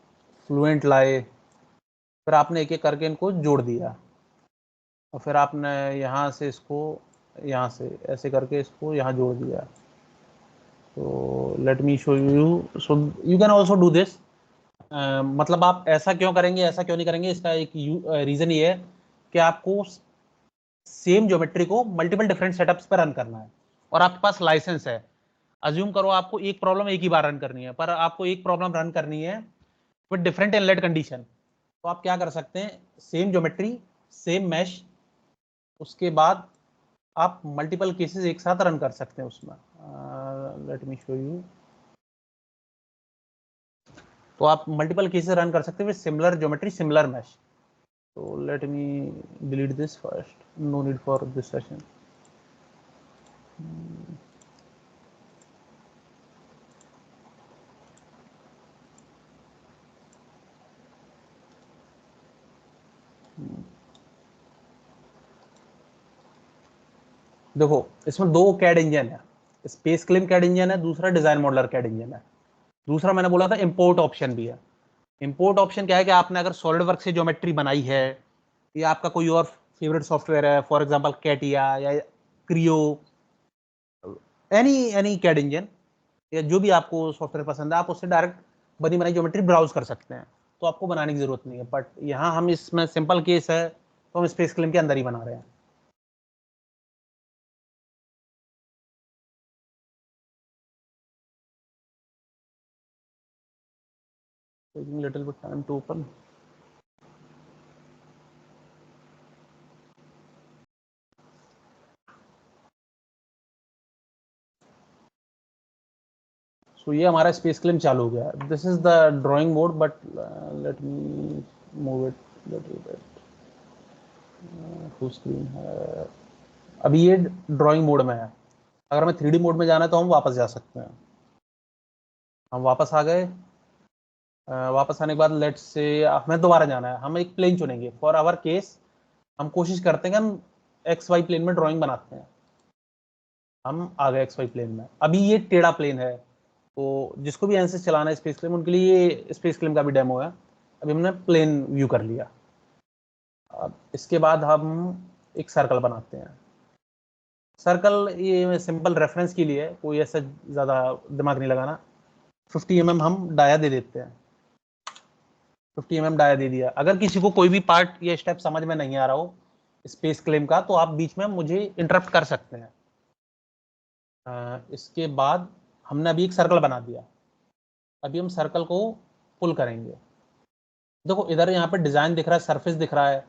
फ्लुएंट लाए, फिर आपने एक एक करके इनको जोड़ दिया और फिर आपने यहाँ से इसको यहाँ से ऐसे करके इसको यहाँ जोड़ दिया. तो let me show you. So you can also do this. मतलब आप ऐसा क्यों करेंगे, ऐसा क्यों नहीं करेंगे, इसका एक रीज़न ये है कि आपको सेम ज्योमेट्री को मल्टीपल डिफरेंट सेटअप्स पर रन करना है और आपके पास लाइसेंस है. अज्यूम करो आपको एक प्रॉब्लम एक ही बार रन करनी है, पर आपको एक प्रॉब्लम रन करनी है विद डिफरेंट इनलेट कंडीशन. तो आप क्या कर सकते हैं, सेम ज्योमेट्री सेम मैश, उसके बाद आप मल्टीपल केसेस एक साथ रन कर सकते हैं उसमें. Let me show you. तो आप मल्टीपल केसेस रन कर सकते हैं with similar geometry similar mesh. तो let me delete this first, no need for this session. देखो इसमें दो कैड इंजन है, स्पेस क्लिम कैड इंजन है, दूसरा डिजाइन मॉडलर कैड इंजन है. दूसरा मैंने बोला था इंपोर्ट ऑप्शन भी है. इंपोर्ट ऑप्शन क्या है कि आपने अगर सॉलिड वर्क से ज्योमेट्री बनाई है या आपका कोई और फेवरेट सॉफ्टवेयर है, फॉर एग्जांपल कैटिया या क्रियो, एनी कैड इंजन या जो भी आपको सॉफ्टवेयर पसंद है, आप उससे डायरेक्ट बनी बनाई ज्योमेट्री ब्राउज कर सकते हैं. तो आपको बनाने की जरूरत नहीं है. बट यहाँ हम इसमें सिंपल केस है तो हम स्पेस क्लिम के अंदर ही बना रहे हैं. Taking little bit time to open. So ये हमारा स्पेस क्लिम चालू हो गया. This is the drawing mode, but let me move it little bit. Full screen है, अभी ये ड्राइंग मोड में है। अगर हमें 3D मोड में जाना है तो हम वापस जा सकते हैं। हम वापस आ गए। वापस आने के बाद लेट्स से हमें दोबारा जाना है, हम एक प्लेन चुनेंगे। फॉर आवर केस हम कोशिश करते हैं कि हम एक्स वाई प्लेन में ड्राइंग बनाते हैं। हम आ गए एक्स वाई प्लेन में। अभी ये टेढ़ा प्लेन है, तो जिसको भी एनसिस चलाना है स्पेस क्लेम, उनके लिए ये स्पेस क्लेम का भी डेमो है। अभी हमने प्लेन व्यू कर लिया। अब इसके बाद हम एक सर्कल बनाते हैं। सर्कल ये सिंपल रेफरेंस के लिए है, कोई ऐसा ज़्यादा दिमाग नहीं लगाना। 50 mm हम डाया दे देते हैं। 50 mm डाया दे दिया। अगर किसी को कोई भी पार्ट या स्टेप समझ में नहीं आ रहा हो स्पेस क्लेम का, तो आप बीच में मुझे इंटरप्ट कर सकते हैं। इसके बाद हमने अभी एक सर्कल बना दिया। अभी हम सर्कल को पुल करेंगे। देखो इधर यहाँ पे डिजाइन दिख रहा है, सरफेस दिख रहा है।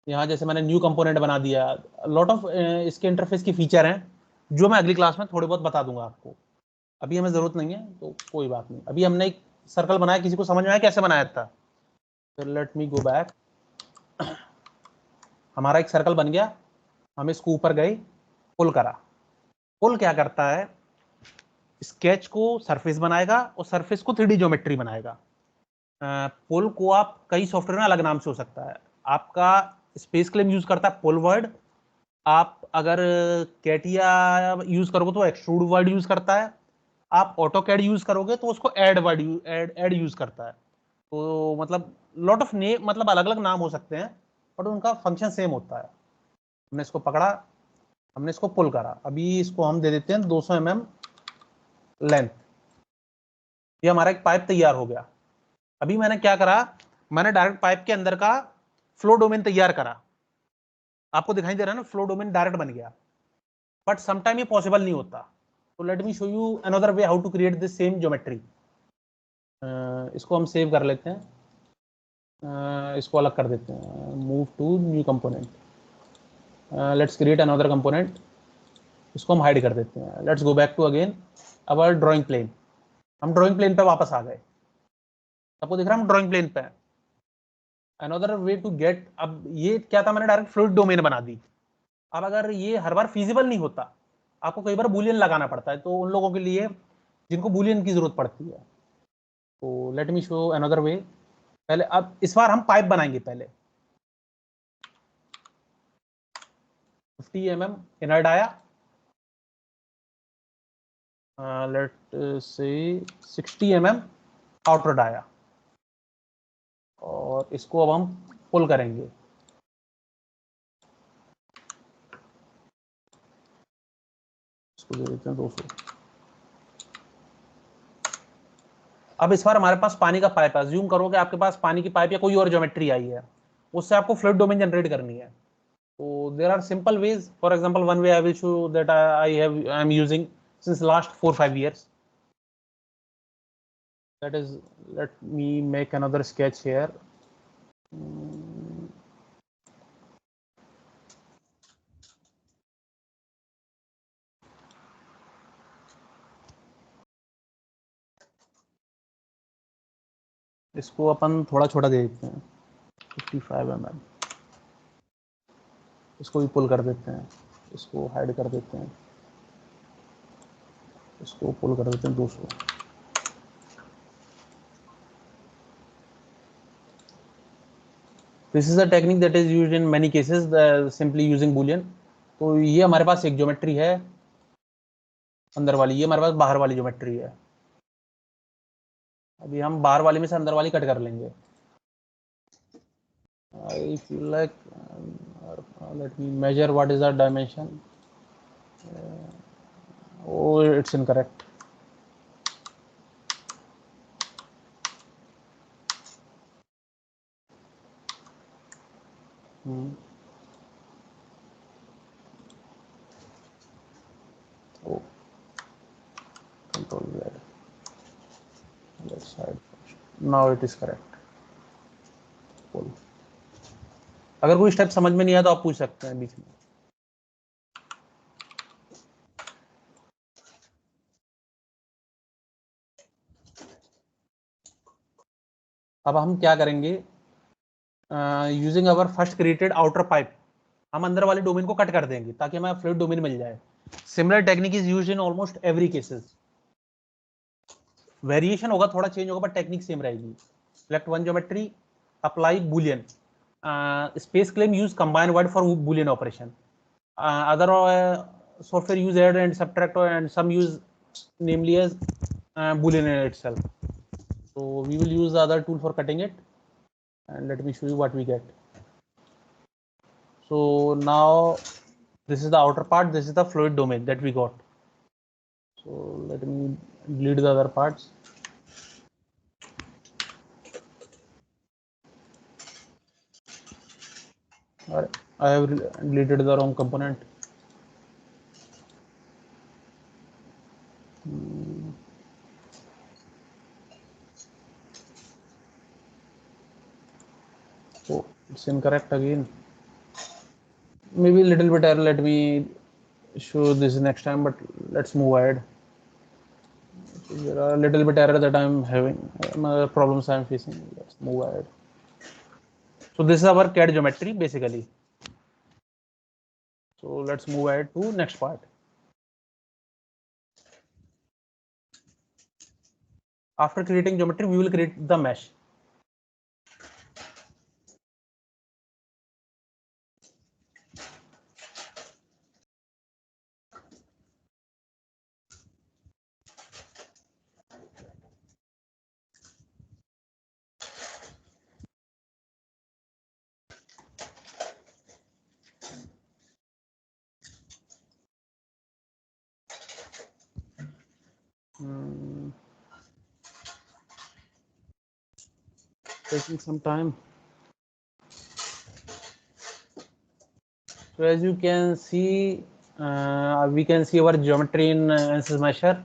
यहाँ जैसे मैंने न्यू कंपोनेंट बना दिया। लॉट ऑफ इसके इंटरफेस की फीचर हैं जो मैं अगली क्लास में थोड़े बहुत बता दूंगा आपको। अभी हमें जरूरत नहीं है तो कोई बात नहीं। अभी हमने एक सर्कल बनाया, किसी को समझ में आया कैसे बनाया था? तो लेट मी गो बैक। हमारा एक सर्कल बन गया, हम इसको ऊपर गए, पुल करा। पुल क्या करता है, स्केच को सरफेस बनाएगा और सरफेस को 3D ज्योमेट्री बनाएगा। पुल को आप कई सॉफ्टवेयर में अलग नाम से हो सकता है। आपका स्पेस क्लेम यूज करता है पुल वर्ड। आप अगर कैटिया यूज करोगे तो एक्सट्रूड वर्ड यूज करता है। आप ऑटो कैड यूज करोगे तो उसको एड वर्ड एड यूज करता है। तो मतलब लॉट ऑफ नेम, मतलब अलग अलग नाम हो सकते हैं बट उनका फंक्शन सेम होता है। हमने इसको पकड़ा, हमने इसको पुल करा। अभी इसको हम दे देते हैं 200 mm लेंथ। ये हमारा एक पाइप तैयार हो गया। अभी मैंने क्या करा, मैंने डायरेक्ट पाइप के अंदर का फ्लो डोमेन तैयार करा। आपको दिखाई दे रहा है ना, फ्लो डोमेन डायरेक्ट बन गया। बट समटाइम ये पॉसिबल नहीं होता। तो let me show you another way how to create this same geometry. इसको हम सेव कर लेते हैं। इसको अलग कर देते हैं, move to new component. Let's create another component. इसको हम हाइड कर देते हैं। Let's go back to again our drawing plane. हम ड्राइंग प्लेन पे वापस आ गए। आपको दिख रहा है हम ड्राइंग प्लेन पे है। अनदर वे टू गेट, अब ये क्या था, मैंने डायरेक्ट फ्लूइड डोमेन बना दी। अब अगर ये हर बार फीजिबल नहीं होता, आपको कई बार बूलियन लगाना पड़ता है, तो उन लोगों के लिए जिनको बूलियन की जरूरत पड़ती है। तो let me show another way. पहले अब इस बार हम पाइप बनाएंगे। पहले 50 mm इनर डाया, लेट से 60 mm आउटर डाया, और इसको अब हम पुल करेंगे। इसको दे देते हैं 200। अब इस बार हमारे पास पानी का पाइप है। अज्यूम करो कि आपके पास पानी की पाइप या कोई और ज्योमेट्री आई है, उससे आपको फ्लूइड डोमेन जनरेट करनी है। तो there are simple ways. For example one way I will show that I am using since last 4-5 years. That is, let me make another sketch here. इसको अपन थोड़ा छोटा दे देते हैं, 55 mm। इसको भी पुल कर देते हैं, इसको हाइड कर देते हैं, इसको पुल कर देते हैं 200। This is a technique that is used in many cases, simply using Boolean. तो ये हमारे पास एक ज्योमेट्री है अंदर वाली, ये हमारे पास बाहर वाली ज्योमेट्री है। अभी हम बाहर वाली में से अंदर वाली कट कर लेंगे। I feel like let me measure what is our dimension. Oh, it's incorrect. Oh, control Z. Let's hide first. Now it is correct. Cool. अगर कोई स्टेप समझ में नहीं आया तो आप पूछ सकते हैं बीच में। अब हम क्या करेंगे, using our first created outer pipe, हम अंदर वाले डोमेन को कट कर देंगे ताकि हमें फ्लूइड डोमेन मिल जाए. Similar technique is used in almost every cases. Variation होगा, थोड़ा चेंज होगा, बट टेक्निक सेम रहेगी. Select one geometry, apply boolean. Space claim use combine word for boolean operation. Other software use add and subtract, and some use namely as boolean itself. So we will use the other tool for cutting it, and let me show you what we get. So now this is the outer part, this is the fluid domain that we got. So let me delete the other parts. I have deleted the wrong component. So it's incorrect again. Maybe a little bit error. Let me show this next time, but let's move ahead. So there are a little bit error that I'm having, problems I'm facing. Let's move ahead. So this is our CAD geometry basically. So let's move ahead to next part. After creating geometry, we will create the mesh. Taking some time. So as you can see, we can see our geometry in Ansys Mesher.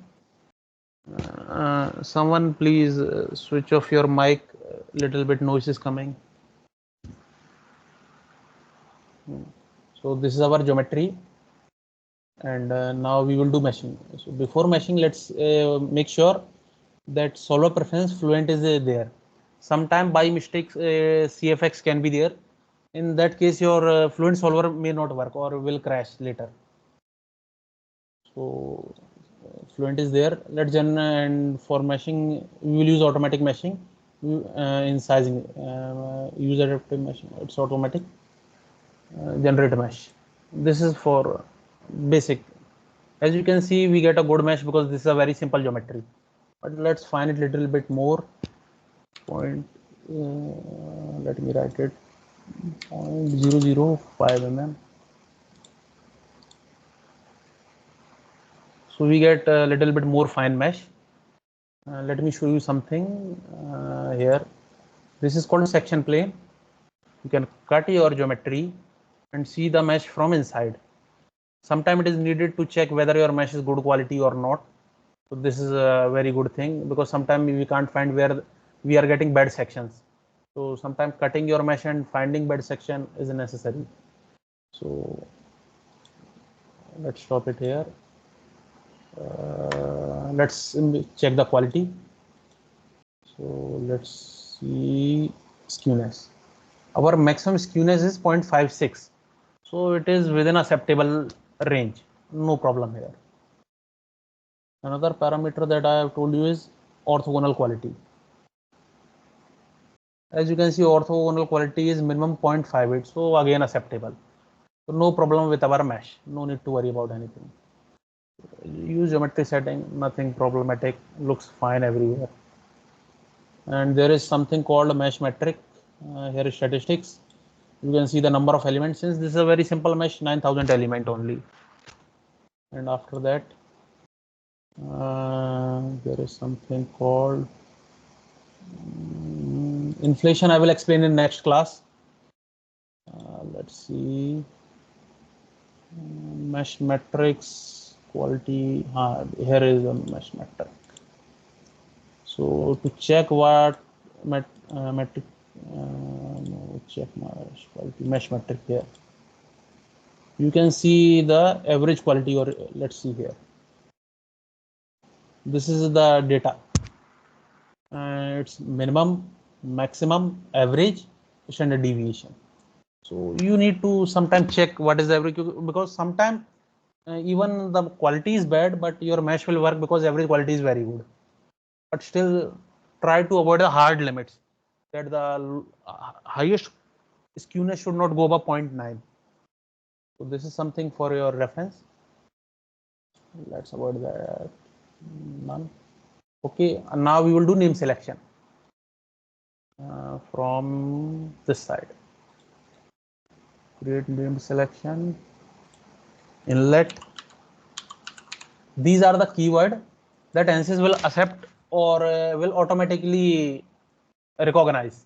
Someone please switch off your mic. Little bit noise is coming. So this is our geometry, and now we will do meshing. So before meshing, let's make sure that solver preference fluent is there. Sometime by mistake CFX can be there. In that case, your fluent solver may not work or will crash later. So fluent is there. Let's and for meshing, we will use automatic meshing in sizing. Use adaptive meshing. It's automatic. Generate mesh. This is for basic. As you can see, we get a good mesh because this is a very simple geometry. But let's find it a little bit more. Let me write it. 0.005 mm. So we get a little bit more fine mesh. Let me show you something here. This is called section plane. You can cut your geometry and see the mesh from inside. Sometimes it is needed to check whether your mesh is good quality or not. So this is a very good thing because sometimes we can't find where we are getting bad sections. So sometimes cutting your mesh and finding bad section is necessary. So let's stop it here. Let's check the quality. So let's see skewness. Our maximum skewness is 0.56. So it is within acceptable range. No problem here. Another parameter that I have told you is orthogonal quality. As you can see, orthogonal quality is minimum 0.58. So again acceptable. So no problem with our mesh. No need to worry about anything. Use geometry setting, nothing problematic. Looks fine everywhere. And there is something called mesh metric. Here is statistics. You can see the number of elements. Since this is a very simple mesh, 9,000 element only. And after that, there is something called inflation. I will explain in next class. Let's see. Mesh metrics quality. Here is a mesh metric. So to check what metric, no, check mesh quality, mesh metric here. You can see the average quality, or let's see here. This is the data. It's minimum, maximum, average, standard deviation. So you need to sometimes check what is every, because sometimes even the quality is bad, but your mesh will work because every quality is very good. But still try to avoid the hard limits, that the highest skewness should not go above 0.9. So this is something for your reference. Let's avoid that. None. Okay, now we will do name selection from this side. Create name selection, inlet. These are the keyword that Ansys will accept or will automatically recognize.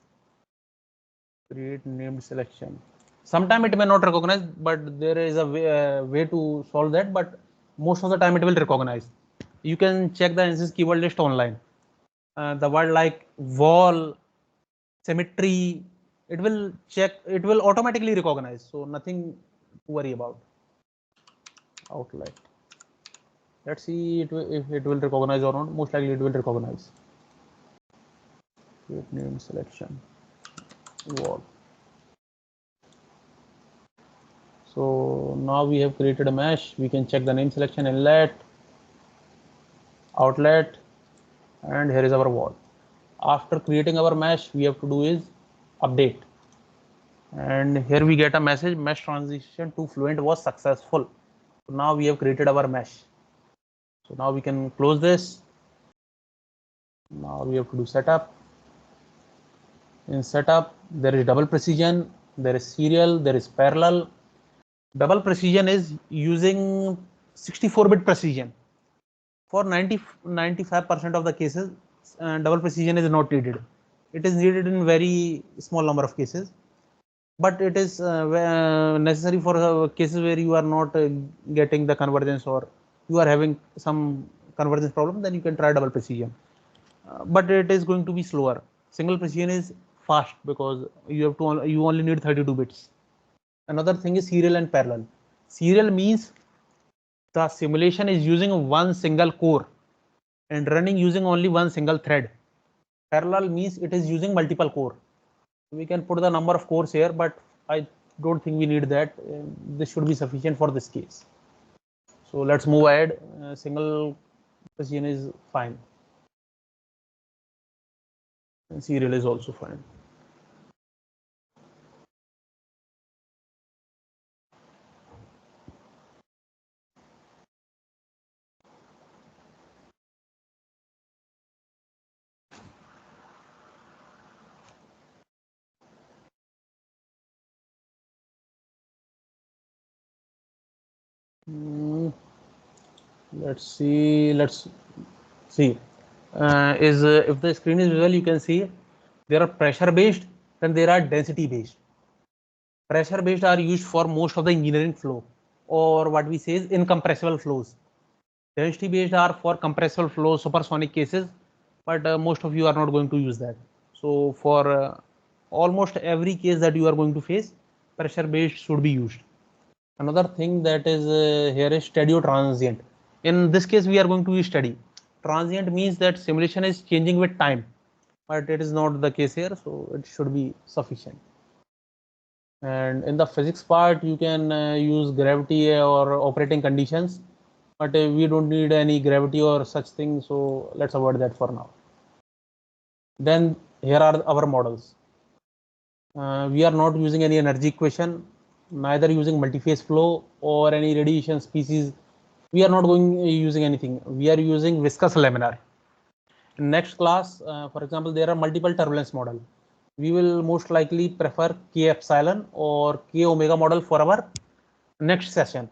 Create named selection. Sometime it may not recognize, but there is a way to solve that. But most of the time it will recognize. You can check the Ansys keyword list online. The word like wall, symmetry, it will check. It will automatically recognize. So nothing to worry about. Outlet. Let's see if it will recognize or not. Most likely it will recognize. Create name selection. Wall. So now we have created a mesh. We can check the name selection, inlet, outlet, and here is our wall. After creating our mesh, we have to do is update. And here we get a message, mesh transition to Fluent was successful. So now we have created our mesh. So now we can close this. Now we have to do setup. In setup, there is double precision, there is serial, there is parallel. Double precision is using 64-bit precision. For 95% of the cases, double precision is not needed. It is needed in very small number of cases, but it is necessary for cases where you are not getting the convergence, or you are having some convergence problem, then you can try double precision. But it is going to be slower. Single precision is fast because you only need 32 bits. Another thing is serial and parallel. Serial means the simulation is using one single core and running using only one single thread. Parallel means it is using multiple core. We can put the number of cores here, but I don't think we need that. This should be sufficient for this case. So let's move ahead. Single precision is fine. And serial is also fine. Let's see. Let's see. If the screen is visible, you can see there are pressure based, then there are density based. Pressure based are used for most of the engineering flow, or what we say is incompressible flows. Density based are for compressible flow, supersonic cases, but most of you are not going to use that. So for almost every case that you are going to face, pressure based should be used. Another thing that is here is steady or transient. In this case, we are going to use steady. Transient means that simulation is changing with time, but it is not the case here, so it should be sufficient. And in the physics part, you can use gravity or operating conditions, but we don't need any gravity or such thing, so let's avoid that for now. Then here are our models. We are not using any energy equation, neither using multiphase flow or any radiation species. We are not using anything. We are using viscous laminar. In next class, for example, there are multiple turbulence model. We will most likely prefer K epsilon or K omega model for our next session.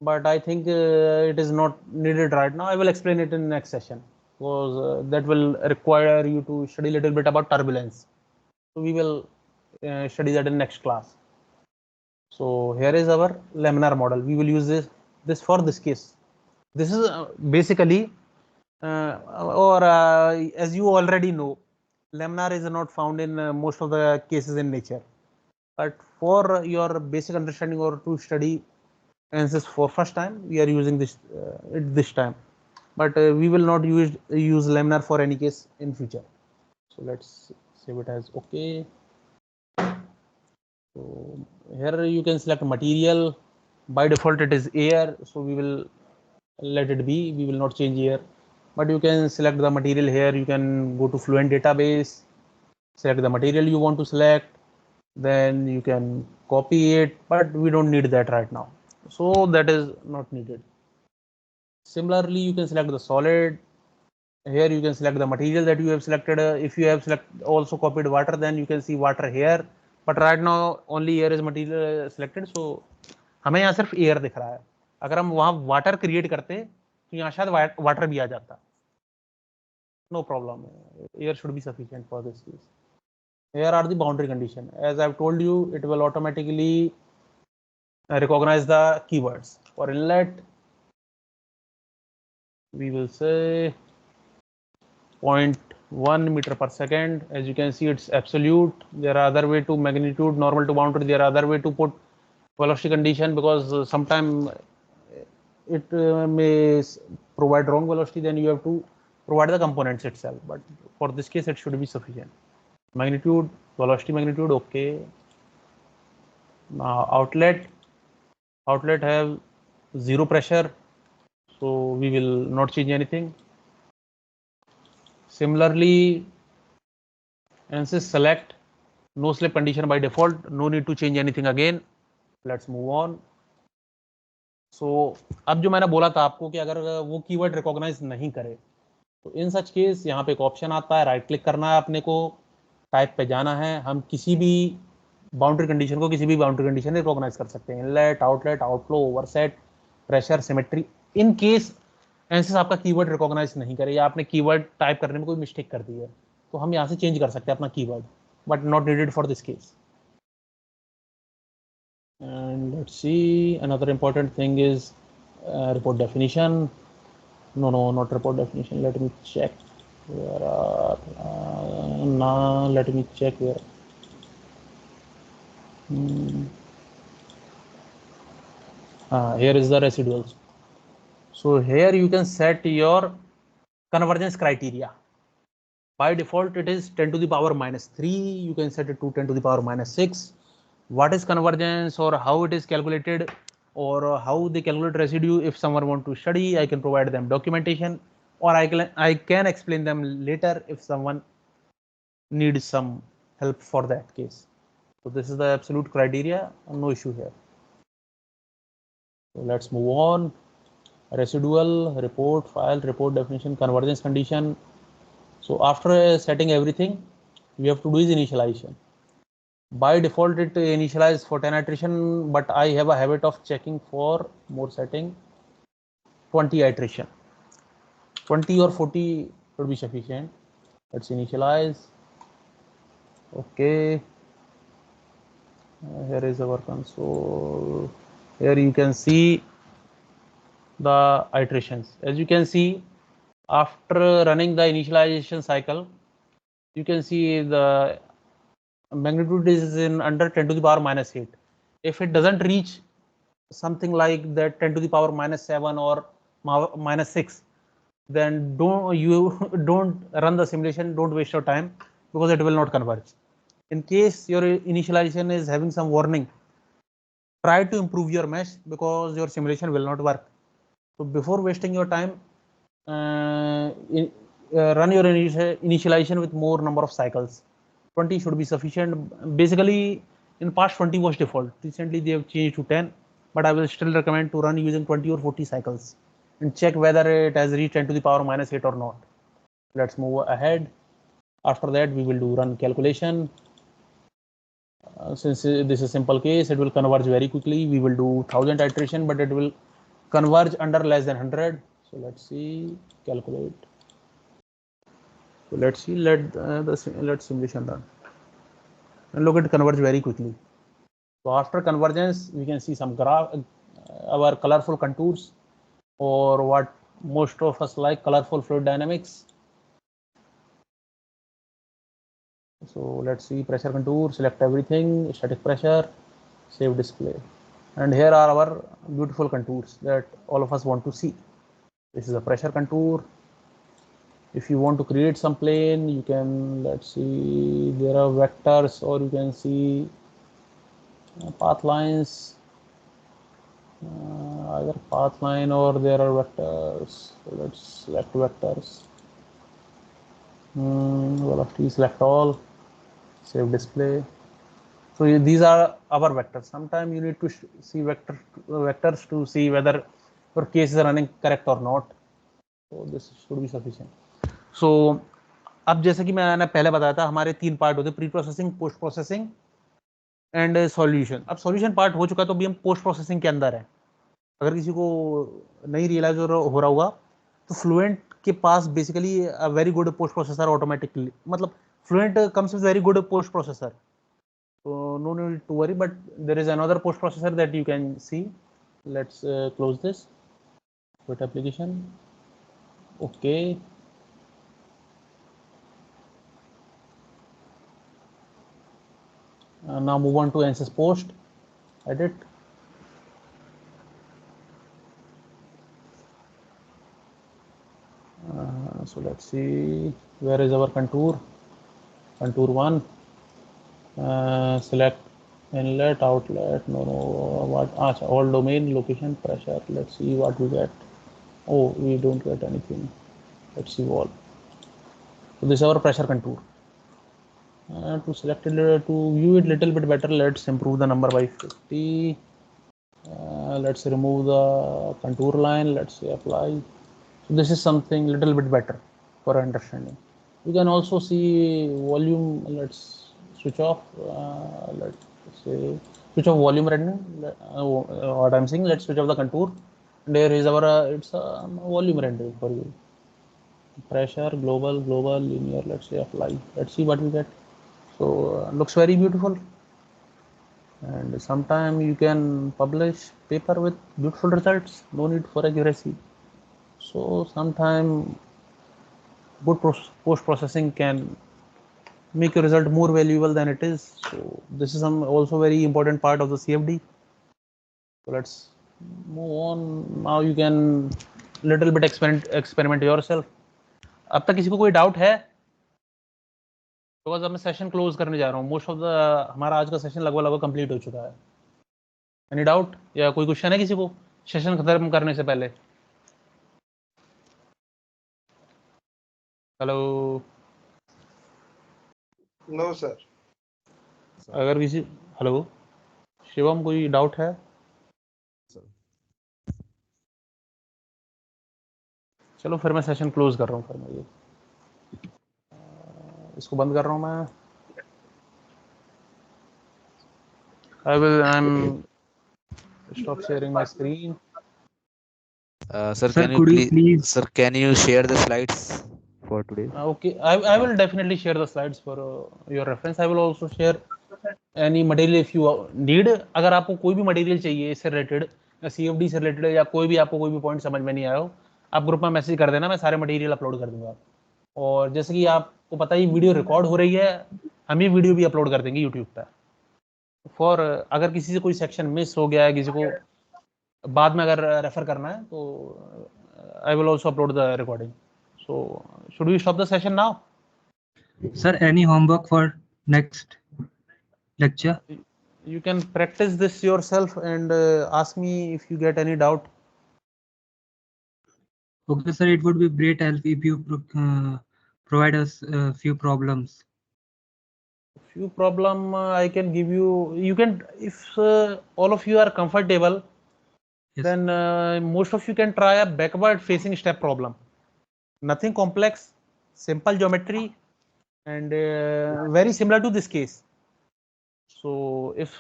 But I think it is not needed right now. I will explain it in next session, because that will require you to study a little bit about turbulence. So we will study that in next class. So here is our laminar model. We will use this for this case. This is basically, as you already know, laminar is not found in most of the cases in nature. But for your basic understanding or to study Ansys for first time, we are using this this time. But we will not use laminar for any case in future. So let's save it as okay. So here you can select material. By default it is air, so we will let it be, we will not change air, but you can select the material. Here you can go to Fluent database, select the material you want to select, then you can copy it, but we don't need that right now, so that is not needed. Similarly, you can select the solid. Here you can select the material that you have selected. If you have also copied water, then you can see water here, but right now only air is material selected, so हमें यहाँ सिर्फ air दिख रहा है. अगर हम वहां water create करते तो यहाँ शायद वाटर भी आ जाता. No problem, air should be sufficient for this case. Here are the boundary condition. As I've told you, it will automatically recognize the keywords. For inlet, we will say 0.1 meter per second. As you can see, it's absolute. There are other way to magnitude, normal to boundary. There are other way to put velocity condition, because sometimes it may provide wrong velocity, then you have to provide the components itself, but for this case it should be sufficient. Magnitude, velocity magnitude, okay. Now outlet have zero pressure, so we will not change anything. Similarly, Ansys select no slip condition by default, no need to change anything again. Let's move on. So अब जो मैंने बोला था आपको कि अगर वो keyword recognise नहीं करे तो इन सच केस यहाँ पे एक ऑप्शन आता है, राइट क्लिक करना है अपने को, टाइप पे जाना है, हम किसी भी बाउंड्री कंडीशन को किसी भी बाउंड्री कंडीशन रिकॉग्नाइज कर सकते हैं. Inlet, outlet, outflow, overset, pressure, symmetry. In case ANSYS आपका कीवर्ड रिकॉग्नाइज नहीं करे या आपने कीवर्ड टाइप करने में कोई मिस्टेक कर दी है तो हम यहाँ से चेंज कर सकते हैं अपना keyword, but not needed for this case. And let's see, another important thing is report definition. No, not report definition. Let me check. Where are let me check where. Here is the residuals. So here you can set your convergence criteria. By default, it is 10 to the power minus 3. You can set it to 10 to the power minus 6. What is convergence or how it is calculated or how they calculate residue? If someone want to study, I can provide them documentation, or I can explain them later if someone needs some help for that case. So this is the absolute criteria, no issue here. So let's move on. Residual, report, file, report definition, convergence condition. So after setting everything, we have to do is initialization. By default it initializes for 10 iteration, but I have a habit of checking for more setting 20 iteration. 20 or 40 would be sufficient. Let's initialize. Okay, here is our console. Here you can see the iterations. As you can see, after running the initialization cycle, you can see the magnitude is in under 10 to the power minus 8. If it doesn't reach something like that 10 to the power minus 7 or minus 6, then don't run the simulation, don't waste your time, because it will not converge. In case your initialization is having some warning, try to improve your mesh, because your simulation will not work. So before wasting your time, run your initialization with more number of cycles. 20 should be sufficient. Basically, in past 20 was default. Recently they have changed to 10, but I will still recommend to run using 20 or 40 cycles and check whether it has reached 10 to the power minus 8 or not. Let's move ahead. After that, we will do run calculation. Since this is a simple case, it will converge very quickly. We will do 1000 iteration, but it will converge under less than 100. So let's see, calculate. So let's see, let simulation run, and look, it converge very quickly. So after convergence, we can see some graph, our colorful contours, or what most of us like, colorful fluid dynamics. So let's see, pressure contour, select everything, static pressure, save display, and here are our beautiful contours that all of us want to see. This is a pressure contour. If you want to create some plane, you can, let's see, there are vectors, or you can see path lines, either path line or there are vectors. So let's select vectors. Velocity, select all, save display. So these are our vectors. Sometimes you need to see vectors to see whether your case is running correct or not. So this should be sufficient. So अब जैसे कि मैंने पहले बताया था, हमारे 3 part होते हैं, pre processing, post processing and solution. अब सॉल्यूशन पार्ट हो चुका तो अभी हम पोस्ट प्रोसेसिंग के अंदर है. अगर किसी को नहीं रियलाइज हो रहा होगा तो फ्लुएंट के पास basically a very good post processor automatically, मतलब Fluent comes with very good post processor. So no need to worry, but there is another post processor that you can see. Let's close this. Quit application. Okay. Now move on to Ansys post. Edit. So let's see where is our contour. Contour 1. Select inlet, outlet. No, what? All domain, location, pressure. Let's see what we get. Oh, we don't get anything. Let's see wall. So this is our pressure contour. To select it, to view it little bit better, let's improve the number by 50. Let's remove the contour line. Let's say apply. So this is something little bit better for understanding. You can also see volume. Let's switch off. Let's say switch off volume rendering. What I'm saying, let's switch off the contour. And there is our it's a volume rendering for you. Pressure, global, linear. Let's say apply. Let's see what we get. So looks very beautiful, and sometime you can publish paper with beautiful results. No need for accuracy. So sometime good post processing can make your result more valuable than it is. So this is some also very important part of the CFD. So let's move on. Now you can little bit experiment yourself. अब तक किसी को कोई doubt है? Because अब मैं session close करने जा रहा हूँ. मोस्ट ऑफ द हमारा आज का सेशन लगभग कंप्लीट हो चुका है. एनी डाउट या कोई क्वेश्चन है किसी को सेशन खत्म करने से पहले? हेलो. No sir. अगर किसी हेलो शिवम कोई डाउट है? चलो फिर मैं सेशन क्लोज कर रहा हूँ. फिर मैं ये इसको बंद कर रहा हूँ मैं. I'm stop sharing my screen. Sir, can you please, sir, can you share the slides for today? Okay, I will definitely share the slides for your reference. I will also share any material if you need. अगर आपको कोई भी material चाहिए इससे related, CFD से related, या कोई भी आपको कोई भी पॉइंट समझ में नहीं आया हो, आप ग्रुप में मैसेज कर देना, मैं सारे मटेरियल अपलोड कर दूंगा. और जैसे कि आपको पता ही वीडियो रिकॉर्ड हो रही है, हम ये वीडियो भी अपलोड कर देंगे यूट्यूब पर. फॉर अगर किसी से कोई सेक्शन मिस हो गया है, किसी को बाद में अगर रेफर करना है, तो I will also upload the recording. So should we stop the session now? Sir, any homework for next lecture? You can practice this yourself and ask me if you get any doubt. Okay, sir, it would be great help if you provide us a few problems. Few problem I can give you. You can, if all of you are comfortable, Yes. then most of you can try a backward facing step problem. Nothing complex, simple geometry, and very similar to this case. So if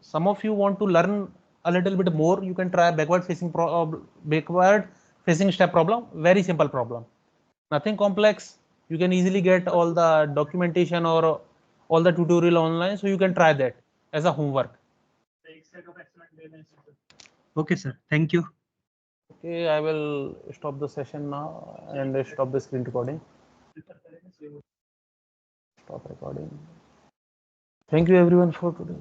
some of you want to learn a little bit more, you can try backward facing step problem. Very simple problem, nothing complex. You can easily get all the documentation or all the tutorial online, so you can try that as a homework. Okay, sir. Thank you. Okay, I will stop the session now and stop the screen recording. Stop recording. Thank you everyone for today.